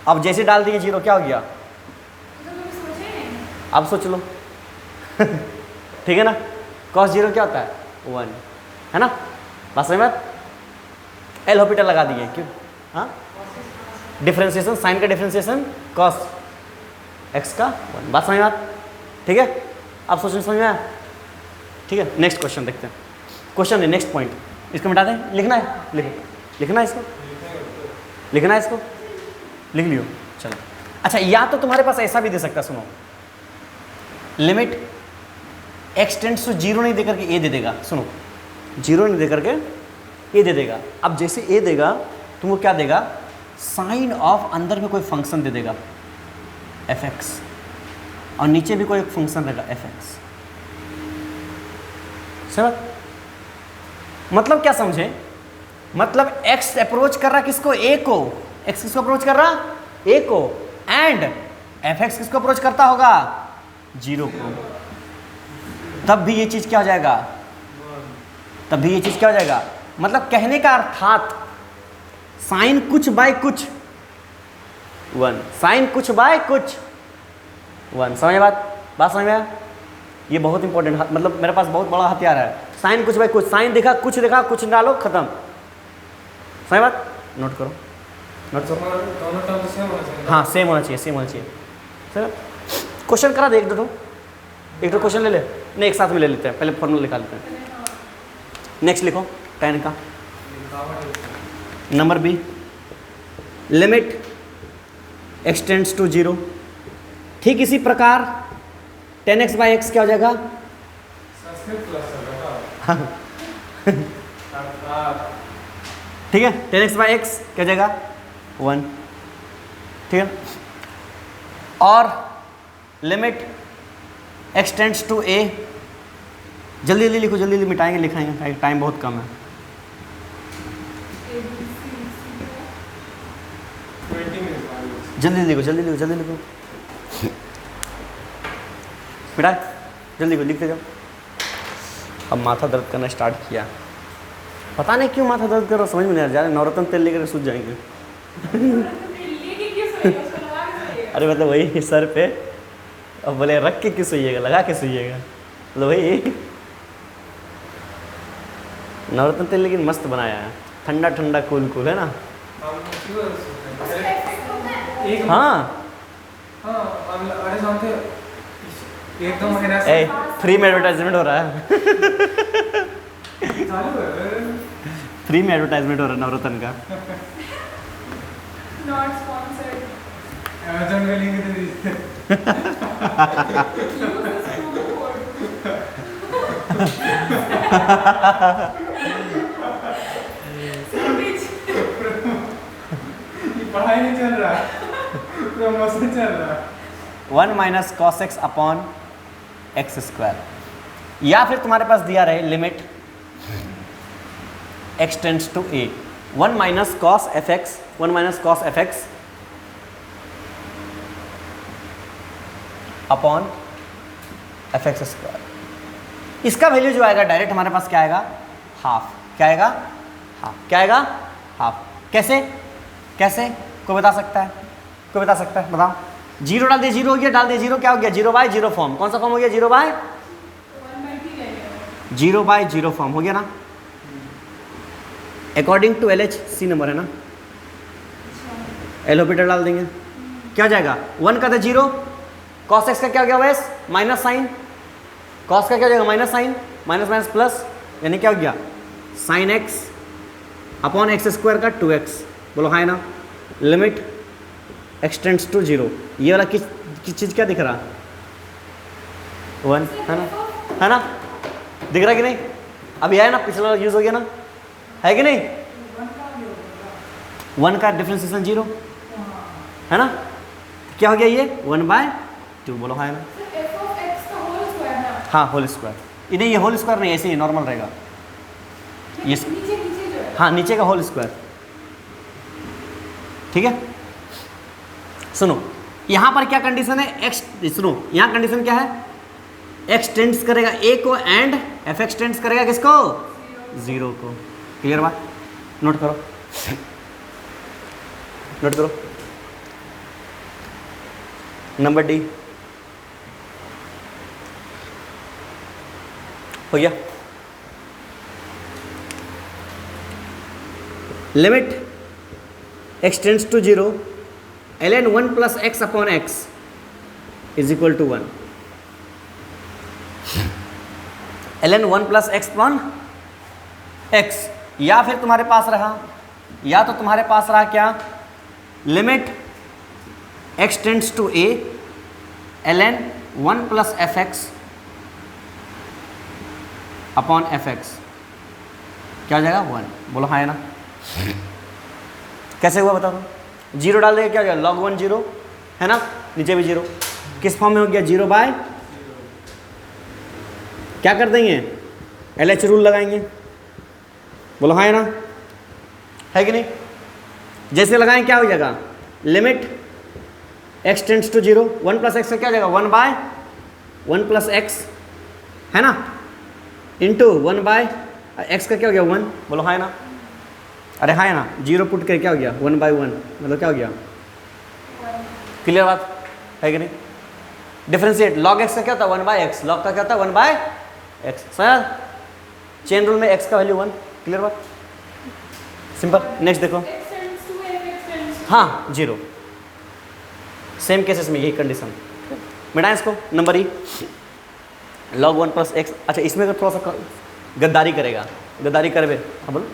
अब जैसे डाल दिए जीरो, क्या हो गया, तो कभी सोचे नहीं। अब सोच लो ठीक है ना, कॉस जीरो क्या होता है 1, है ना, बात समझ में। एल हॉस्पिटल लगा दिए, क्यों, हाँ, डिफरेंशिएशन, साइन का डिफरेंशिएशन कॉस एक्स का 1, बात समझ में आत? ठीक है, अब सोचने समझ में आया। ठीक है, नेक्स्ट क्वेश्चन देखते हैं। क्वेश्चन है, नेक्स्ट पॉइंट, इसको मिटा दें, लिखना है, लिखना है इसको, लिखना है इसको, लिख लियो, चलो। अच्छा, या तो तुम्हारे पास ऐसा भी दे सकता, सुनो, limit x tends to zero नहीं देकर के ए दे देगा, सुनो, जीरो नहीं देकर के ए दे देगा। अब जैसे ए देगा तुमको क्या देगा, साइन ऑफ अंदर में कोई फंक्शन दे देगा एफ एक्स, और नीचे भी कोई एक फंक्शन रहेगा एफ एक्स। समझ, मतलब क्या समझे, मतलब x अप्रोच कर रहा किसको, a को, x किसको अप्रोच कर रहा, a को, एंड fx किसको अप्रोच करता होगा, जीरो को। तब भी ये चीज क्या हो जाएगा, तब भी ये चीज क्या हो जाएगा, मतलब कहने का अर्थात साइन कुछ बाय कुछ 1, साइन कुछ बाय कुछ 1, समझ बात समझ में आया? ये बहुत इंपॉर्टेंट, मतलब मेरे पास बहुत बड़ा हथियार है, साइन कुछ बाय कुछ, साइन देखा कुछ डालो, खत्म। समझ बात, नोट करो, नोट करो। दोनों टर्म तो सेम होना चाहिए। हाँ, सेम होना चाहिए, सेम होना चाहिए। सर क्वेश्चन करा दे, एक दो क्वेश्चन ले ले, नहीं एक साथ में ले लेते हैं, पहले फॉर्मूला लिखा लेते हैं। नेक्स्ट लिखो, 10 का number B, limit x tends to zero. ठीक इसी प्रकार 10x बाई एक्स क्या हो जाएगा, संस्कृत क्लास चल रहा हाँ था। ठीक है, 10x बाई एक्स क्या हो जाएगा 1, ठीक है। और लिमिट एक्स टेंड्स टू ए, जल्दी जल्दी लिखो, जल्दी जल्दी मिटाएंगे, लिखाएंगे, टाइम बहुत कम है। 20 मिनट जल्दी लिखो, जल्दी लिखो, जल्दी लिखो, मिटाए, जल्दी लिखो, लिखते जाओ। अब माथा दर्द करना स्टार्ट किया, पता नहीं क्यों माथा दर्द कर रहा, समझ में नहीं आ रहा, नवरत्न तेल लेकर सूझ जाएंगे लेके क्यों सोएगा, उसको लगा के सोएगा। अरे मतलब वही सर पे, अब बोले रख के क्यों सोइएगा, लगा के सोइएगा, मतलब वही नवरत्न तेल लेकिन मस्त बनाया है, ठंडा ठंडा कूल कूल है ना। हम क्यों उसका effect होता है। एक हाँ, हम अरे जानते हो, एक दो महीना से ए फ्री में एडवर्टाइजमेंट हो रहा है चालू है। फ्री में एडवर्टाइजमेंट हो रहा है नवरत्न का। Not sponsored. अमेज़न का लिंक दे दीजिए। Use this promo code. Sandwich. ये पढ़ाई नहीं चल रहा, प्रमोशन चल रहा। 1 minus cos x upon x square, या फिर तुम्हारे पास दिया रहे limit x tends to a, 1 minus cos f x, 1 minus cos f x upon f x square. इसका वैल्यू जो आएगा डायरेक्ट हमारे पास क्या आएगा, हाफ। क्या आएगा, हाफ। क्या आएगा, हाफ। कैसे, कैसे कोई बता सकता है, कोई बता सकता है, बताओ। जीरो डाल दिए, जीरो हो गया, डाल दिए जीरो, क्या हो गया, 0 बाय 0 फॉर्म। कौन सा फॉर्म हो गया, 0 बाय 1/3 रहेगा। 0 बाय 0 फॉर्म हो गया ना, according to LH C number है ना, एल ऑपरेटर डाल देंगे, क्या हो जाएगा, 1 का था 0, कॉस एक्स का क्या हो गया वैस, माइनस साइन, कॉस का क्या हो जाएगा minus sine, minus minus plus, यानी क्या हो गया sine x upon x square का 2x, बोलो हाँ ना। लिमिट एक्स टेंड्स टू 0, ये वाला किस चीज़ क्या दिख रहा, 1 है ना, है ना, दिख रहा है कि नहीं, अभी आया ना, पिछला वाला यूज़ हो गया ना, है कि नहीं, 1 का डिफरेंशिएशन 0 है ना, क्या हो गया ये 1/2, बोलो हाँ ना। So f of x का whole square ना। हाँ, होल स्क्वायर, नहीं ये होल स्क्वायर नहीं, ऐसे ही नॉर्मल रहेगा, ये नीचे नीचे जो है हाँ नीचे का होल स्क्वायर, ठीक है। सुनो यहाँ पर क्या कंडीशन है, एक्स, सुनो यहाँ कंडीशन क्या है, एक्स टेंड्स करेगा ए को एंड एफ एक्स टेंड्स करेगा किसको, 0 को। क्लियर बात, नोट करो, नोट करो। नंबर डी हो गया। Limit x tends to 0 ln 1 plus x upon x is equal to 1, ln 1 plus x upon x, या फिर तुम्हारे पास रहा, या तो तुम्हारे पास रहा क्या, limit x tends to a ln 1 plus f x upon f x, क्या हो जाएगा 1। बोलो हाँ है ना, कैसे हुआ बताओ, 0 डाल देगा क्या हो जाएगा, log 1 0 है ना, नीचे भी 0, किस फॉर्म में हो गया, 0 बाय, क्या कर देंगे, LH रूल लगाएंगे। बोलो हाँ है ना, है कि नहीं, जैसे लगाएं क्या हो जाएगा, limit x tends to 0 1 plus x का क्या हो जाएगा 1 बाय 1 प्लस एक्स है ना, इंटू 1 बाय एक्स का क्या हो गया 1। बोलो हाँ है ना, अरे हाँ है ना, 0 पुट कर क्या हो गया 1 बाय 1, मतलब क्या हो गया, क्लियर बात है कि नहीं। डिफरेंशिएट लॉग एक्स का क्या होता है 1 बाय एक्स, लॉग का क्या होता है 1 by x, sir chain rule में एक्स का वैल्यू 1, क्लियर बात, सिंपल। नेक्स्ट देखो, x tends to f, x tends to हाँ 0, सेम केसेस में यही कंडीशन, मिटाएं इसको। नंबर ई log 1 प्लस एक्स, अच्छा इसमें अगर थोड़ा सा गद्दारी करेगा, गद्दारी करवे, हाँ बोलो,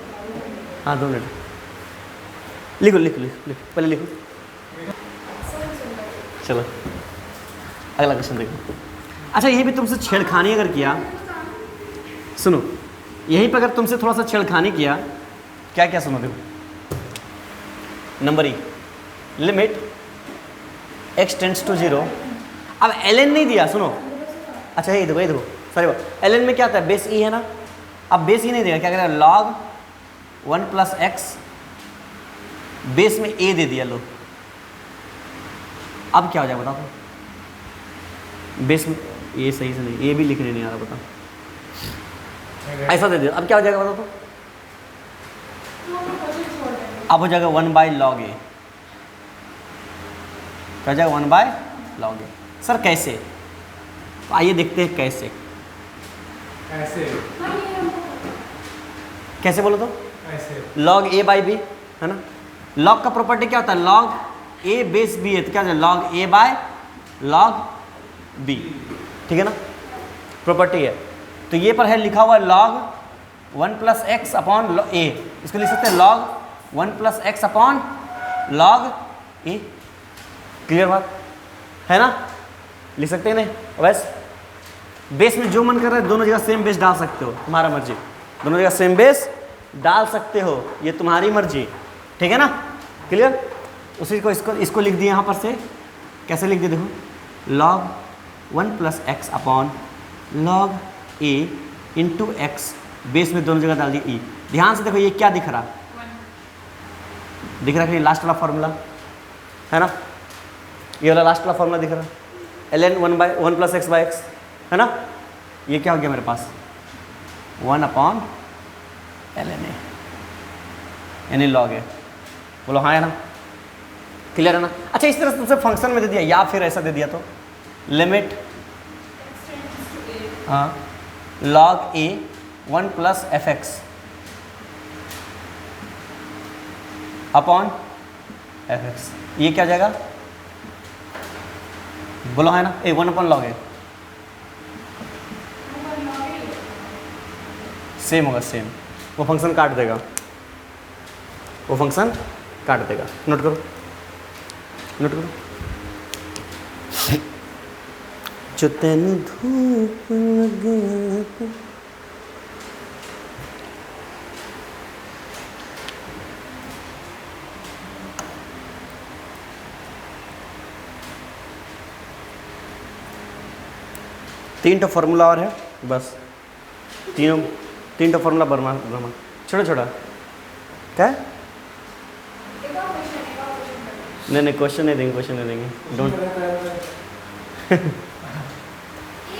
हाँ 2 मिनट, लिखो लिखो लिखो लिखो पहले लिखो, चलो अगला क्वेश्चन देखो। अच्छा यहीं पे तुमसे छेड़खानी अगर किया, सुनो यहीं पे अगर तुमसे थोड़ा सा छेड़खानी किया, क्या क्या सुनो देखो, number E limit x tends to 0, अब ln नहीं दिया, सुनो अच्छा ये देखो, ये देखो सॉरी, ln में क्या आता है, बेस ई है ना, अब बेस ई नहीं देगा, क्या करेगा log 1 प्लस एक्स, बेस में a दे दिया, लो अब क्या हो जाएगा बताओ, बेस में ये सही से नहीं, a भी लिखने नहीं आ रहा, बताओ ऐसा दे दिया, अब क्या हो जाएगा बताओ तो, अब हो जाएगा 1 बाय लॉग ए, क्या हो जाएगा 1 बाय लॉग ए। सर कैसे, तो आइए देखते हैं कैसे, ऐसे कैसे बोलो तो, ऐसे log a बाई बी है ना, log का प्रॉपर्टी क्या होता है, log a बेस बी है, तो क्या हो जाएगा log a by log b, ठीक है ना, प्रॉपर्टी है। तो ये पर है लिखा हुआ log 1 plus x upon a, इसको लिख सकते हैं log 1 plus x upon log a, clear बात है ना, लिख सकते हैं नहीं, बस बेस में जो मन कर रहा है दोनों जगह सेम बेस डाल सकते हो, तुम्हारा मर्जी, दोनों जगह सेम बेस डाल सकते हो, ये तुम्हारी मर्जी, ठीक है ना, क्लियर। उसी को इसको लिख दिए यहाँ पर से, कैसे लिख दिए देखो, log 1 plus x upon log a into x, base में दोनों जगह डाल दिए ई। ध्यान से देखो ये क्या दिख रहा, दिख रहा है कि लास्ट वाला फॉर्मूला है ना, ये वाला लास्ट वाला फॉर्मूला दिख रहा है, ln 1 plus x by x है ना, ये क्या हो गया मेरे पास 1 अपॉन ln a, यानी log a। बोलो हाँ है ना, क्लियर है ना। अच्छा इस तरह से तुमसे फंक्शन में दे दिया, या फिर ऐसा दे दिया तो limit x tends to a, हाँ log a 1 plus f x upon f x, ये क्या हो जाएगा, बोलो है ना, ए 1 upon log a, over log a, same होगा सेम, वो फंक्शन काट देगा, वो फंक्शन काट देगा, नोट करो नोट करो। जो तेन धूप लगे, तीन फार्मूला और है बस, तीन फार्मूला ब्रह्मा छोटा छोटा, क्या है? एक और क्वेश्चन नहीं क्वेश्चन नहीं देंगे, क्वेश्चन नहीं देंगे, डोंट। एक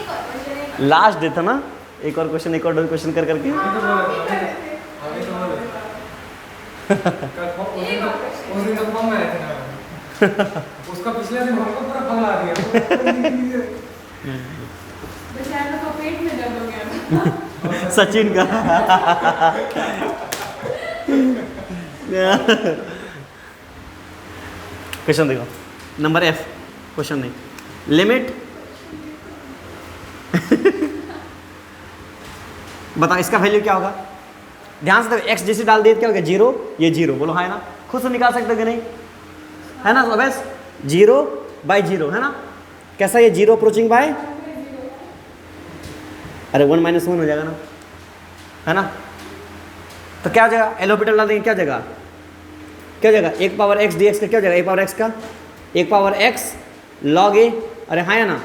और क्वेश्चन लास्ट डे था ना, एक और क्वेश्चन, एक और दो क्वेश्चन कर करके। उस दिन तो फॉर्म में आए थे ना, उसका पिछले दिन हमको पूरा पगला दिया। बेचारे को पेट में दर्द हो गया था। सचिन का। क्वेश्चन देखो, नंबर एफ, क्वेश्चन नहीं, लिमिट। बताओ इसका वैल्यू क्या होगा? ध्यान से देखो, एक्स जैसे डाल दिए क्या होगा? जीरो, ये जीरो, बोलो हाँ है ना? खुद से निकाल सकते हो कि नहीं? है ना? तो बस 0/0 है ना? कैसा ये 0 अप्रोचिंग बाय, अरे 1 - 1 हो जाएगा ना, है ना? तो क्या हो जाएगा? एल ऑर्बिटल डाल देंगे, क्या जाएगा? क्या जाएगा? 1 पावर x dx का क्या हो जाएगा? 1 पावर x का 1 पावर x log a, अरे हाँ है ना?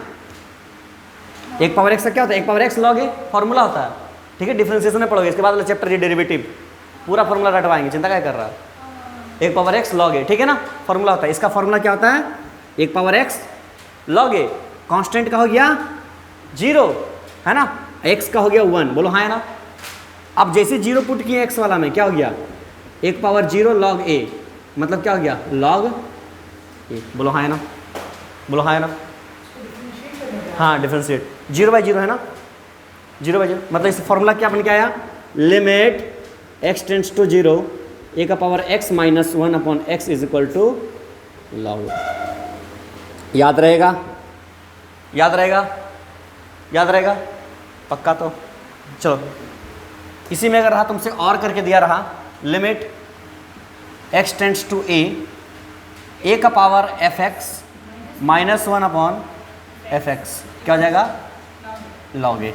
1 पावर x का क्या होता है? 1 power x log a formula होता है, ठीक है? डिफरेंशिएशन में पढ़ोगे, इसके बाद वाला चैप्टर ये डेरिवेटिव पूरा फॉर्मूला रटवाएंगे, चिंता क्या कर रहा है? 1 पावर x log a, ठीक है ना? फॉर्मूला होता है, इसका फॉर्मूला क्या होता है? 1 power x log a, constant का हो गया 0, है ना? x का हो गया 1, बोलो हाँ है ना? अब जैसे 0 पुट किए x वाला में, क्या हो गया? 1 पावर 0 log a, मतलब क्या हो गया? log a, बोलो हाँ है ना? बोलो हाँ है ना? हाँ, डिफरेंशिएट 0/0 है ना? 0/0 मतलब इस फॉर्मूला क्या बन के आया? लिमिट x टेंड्स टू 0, a का power x - 1/x is equal to log। याद रहेगा? याद रहेगा? याद रहेगा? पक्का? तो चलो, इसी में अगर रहा तुमसे और करके दिया रहा, लिमिट x टेंड्स टू a का पावर fx - 1/fx, क्या हो जाएगा? log a,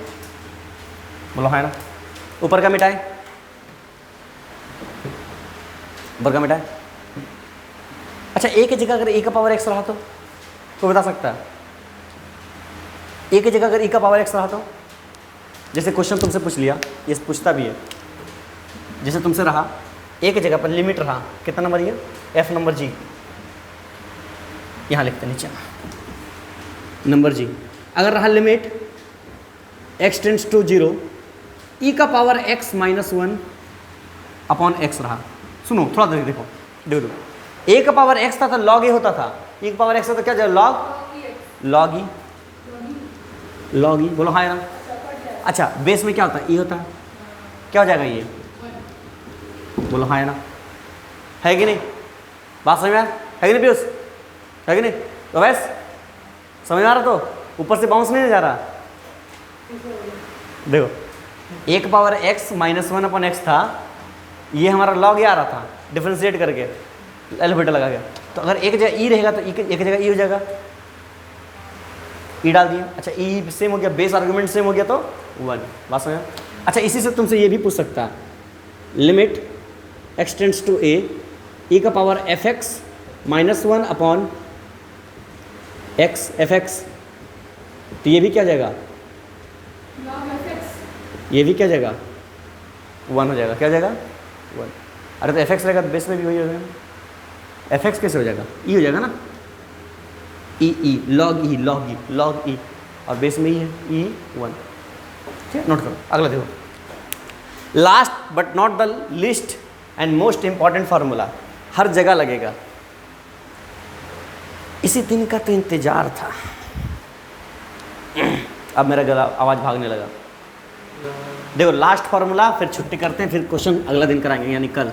बोलो है ना? ऊपर का मिटाए, ऊपर का मिटाए। अच्छा, a की जगह अगर a का पावर x रहा तो कोई बता सकता है? a की जगह अगर e का पावर x रहा तो? जैसे क्वेश्चन तुमसे पूछ लिया, ये पूछता भी है, जैसे तुमसे रहा a की जगह पर लिमिट रहा, कितना नंबर ये? f नंबर g, यहाँ लिखते नीचे नंबर g। अगर रहा लिमिट x टेंड्स टू 0, e का पावर x - 1/x रहा। सुनो थोड़ा देर, देखो देखो देखो, a का पावर x था तो log a होता था, e का पावर x था तो क्या जाएगा? log e, log e, बोलो हाँ है ना? अच्छा, बेस में क्या होता है? e होता है, क्या हो जाएगा ये? बोलो हाँ है ना? है कि नहीं? बात समझ में आया? है कि नहीं पीयूष? है कि नहीं? तो बस समझ में आ रहा? तो ऊपर से बाउंस नहीं जा रहा? देखो, 1 पावर x - 1/x था, ये हमारा log आ रहा था, डिफरेंशिएट करके एल ऑर्बिटल लगा गया। तो अगर एक जगह e रहेगा तो e एक जगह e हो जाएगा, e डाल दिया। अच्छा, e सेम हो गया, बेस आर्गुमेंट सेम हो गया तो 1, बात समझ। अच्छा, इसी से तुमसे ये भी पूछ सकता है, लिमिट x tends to a, e का पावर fx - 1/x तो ये भी क्या जाएगा? ये भी क्या जाएगा? 1 हो जाएगा, क्या हो जाएगा? 1। अरे तो fx रहेगा तो बेस में भी वही हो जाएगा। fx कैसे हो जाएगा? e हो जाएगा ना? e log e और बेस में ही है e 1, ठीक है? नोट करो, अगला देखो, last but not the least and most important formula, हर जगह लगेगा। इसी दिन का तो इंतजार था। अब मेरा गला आवाज़ भागने लगा। देखो, लास्ट फार्मूला, फिर छुट्टी करते हैं, फिर क्वेश्चन अगला दिन कराएंगे, यानी कल।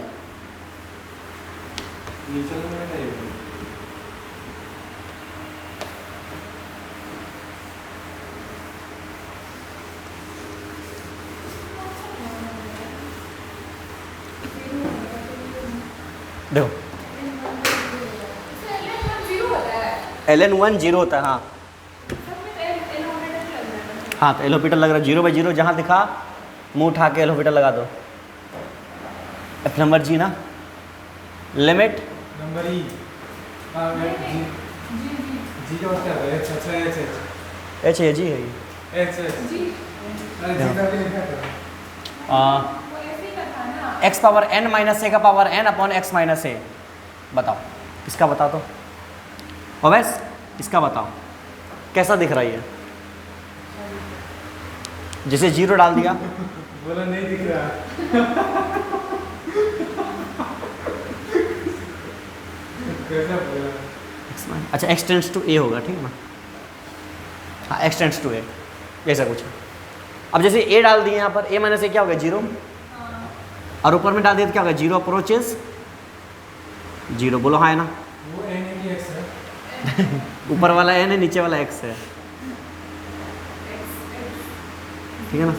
देखो, ln1 0 होता है, हाँ हाँ, तो एल ऑर्बिटल लग रहा है 0/0, जहाँ दिखा मुंह उठा के एल ऑर्बिटल लगा दो। एफ नंबर जी ना, लिमिट नंबर ई, जी का क्या है? अच्छा एच है, जी है ये। एच अरे जी का भी लिखा था। वो ऐसे ही का था ना, x power n minus a का power n upon x minus a. बताओ इसका बता दो। ओवैस इसका बताओ कैसा दिख रहा है ये? जैसे जीरो डाल दिया, बोला नहीं दिख रहा। कैसा बोला? अच्छा एक्स टेंड्स टू ए होगा, ठीक है ना? हाँ एक्स टेंड्स टू ए ऐसा कुछ। अब जैसे ए डाल दिए यहाँ पर, ए माइनस ए क्या होगा? जीरो। और ऊपर में डाल दिया तो क्या होगा? Zero approaches zero. बोलो हाँ है ना? वो एन है कि एक्स है? ऊपर वाला एन है, नीचे वाला एक्स है, ठीक है ना?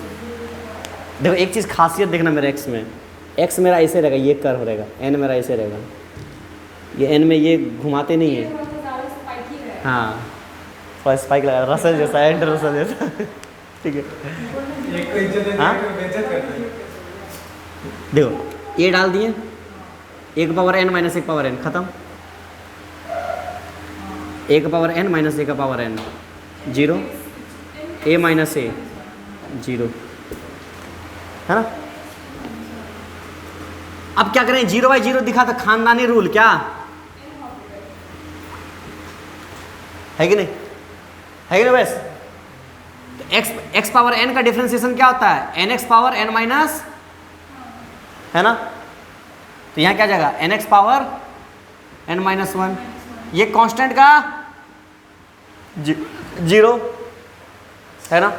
देखो एक चीज़ खासियत देखना मेरे एक्स में, एक्स मेरा ऐसे रहेगा, ये कर्व रहेगा, एन मेरा ऐसे रहेगा, ये एन में ये घुमाते नहीं है। हाँ थोड़ा स्पाइक लगा, रसल जैसा, एंड रसल जैसा, ठीक है। एक को इज्जत देते हाँ? हैं, बेइज्जत करते हैं। देखो ए डाल दिए, एक पावर एन माइनस एक पावर एन, खत्म। एक पावर एन माइनस ए का पावर एन, जीरो। ए माइनस ए जीरो, है ना? अब क्या करें? जीरो बाई जीरो दिखा था, खानदानी रूल क्या है कि नहीं? है कि नहीं? बस तो एक्स पावर एन का डिफरेंशिएशन क्या होता है? N x power n minus, है ना? तो यहाँ क्या जाएगा? N x power n minus one. ये कांस्टेंट का जीरो, है ना?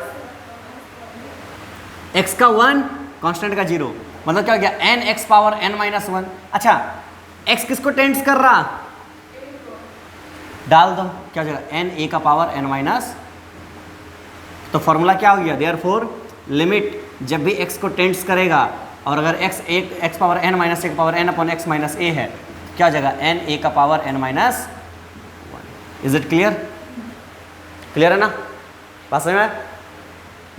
x का वन, कांस्टेंट का जीरो, मतलब क्या हो गया? N x power n minus one. अच्छा x किसको टेंड्स कर रहा? डाल दो, क्या हो जाएगा? एन ए का पावर एन माइनस। तो फॉर्मूला क्या हो गया? देयरफॉर लिमिट जब भी x को टेंड्स करेगा और अगर x पावर एन माइनस एक power n upon x minus a है, तो क्या हो जाएगा? एन ए का power n minus one. Is it clear? Clear है ना? बात समझ में?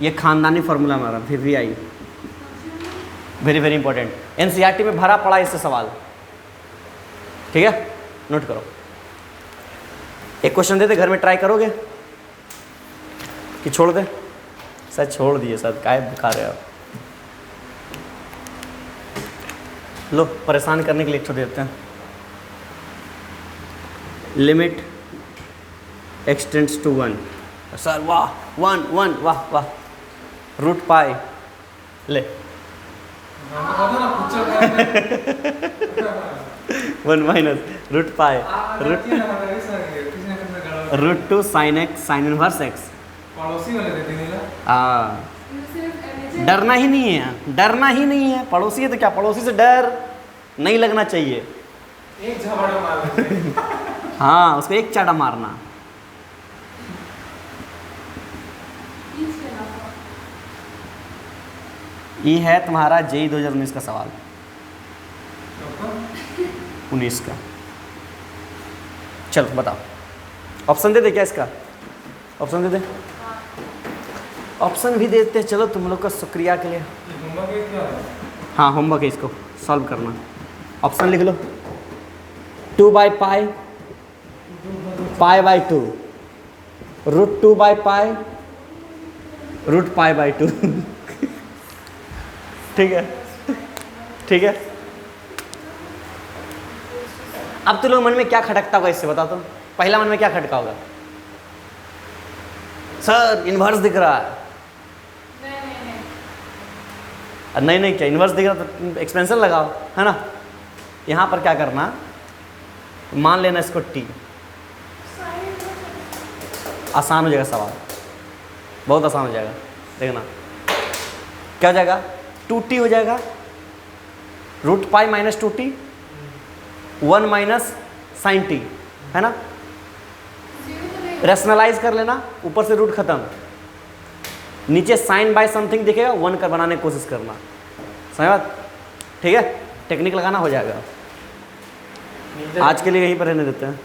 ये खानदानी फॉर्मूला हमारा फिर भी आई, वेरी वेरी इंपॉर्टेंट, एनसीईआरटी में भरा पड़ा इससे सवाल, ठीक है? नोट करो। एक क्वेश्चन देते, घर में ट्राई करोगे कि छोड़ दे? शायद छोड़ दिए, शायद काय दिखा रहे हो। लो परेशान करने के लिए छोड़ देते हैं। Limit x tends to one. Sir वाह, वन वन, वाह वाह, रूट पाई ले, हमको पता ना पूछो one minus root pi root two sine x sine inverse x. पड़ोसी वाले देते नहीं ना। हाँ डरना ही नहीं है, डरना ही नहीं है। पड़ोसी है तो क्या, पड़ोसी से डर नहीं लगना चाहिए। एक झपड़ा मार देते हैं। हाँ उसको एक चाटा मारना। ये है तुम्हारा जेई 2019 का सवाल, 19 का। चलो बताओ, ऑप्शन दे दे क्या इसका? ऑप्शन दे दे, ऑप्शन भी देते हैं। चलो तुम लोग का शुक्रिया के लिए। होमवर्क है क्या? हाँ होमवर्क है, इसको सॉल्व करना। ऑप्शन लिख लो, 2 by pi, pi by 2, root 2 by pi, root pi by 2। ठीक है, ठीक है। अब तुम लोग मन में क्या खटकता होगा इससे बताओ तो? पहला मन में क्या खटका होगा? सर इन्वर्स दिख रहा है। नहीं नहीं क्या इन्वर्स दिख रहा तो एक्सपेंशन लगाओ, है ना? यहाँ पर क्या करना, मान लेना इसको टी, आसान हो जाएगा सवाल, बहुत आसान हो जाएगा। देखना क्या हो जाएगा, 2t हो जाएगा, root pi minus 2t, 1 minus sine t, है ना? रेशनलाइज कर लेना, ऊपर से रूट खत्म, नीचे साइन बाय समथिंग दिखेगा, 1 का बनाने की कोशिश करना। समझ बात? ठीक है, टेक्निक लगाना हो जाएगा। आज के लिए यहीं पर रहने देते हैं।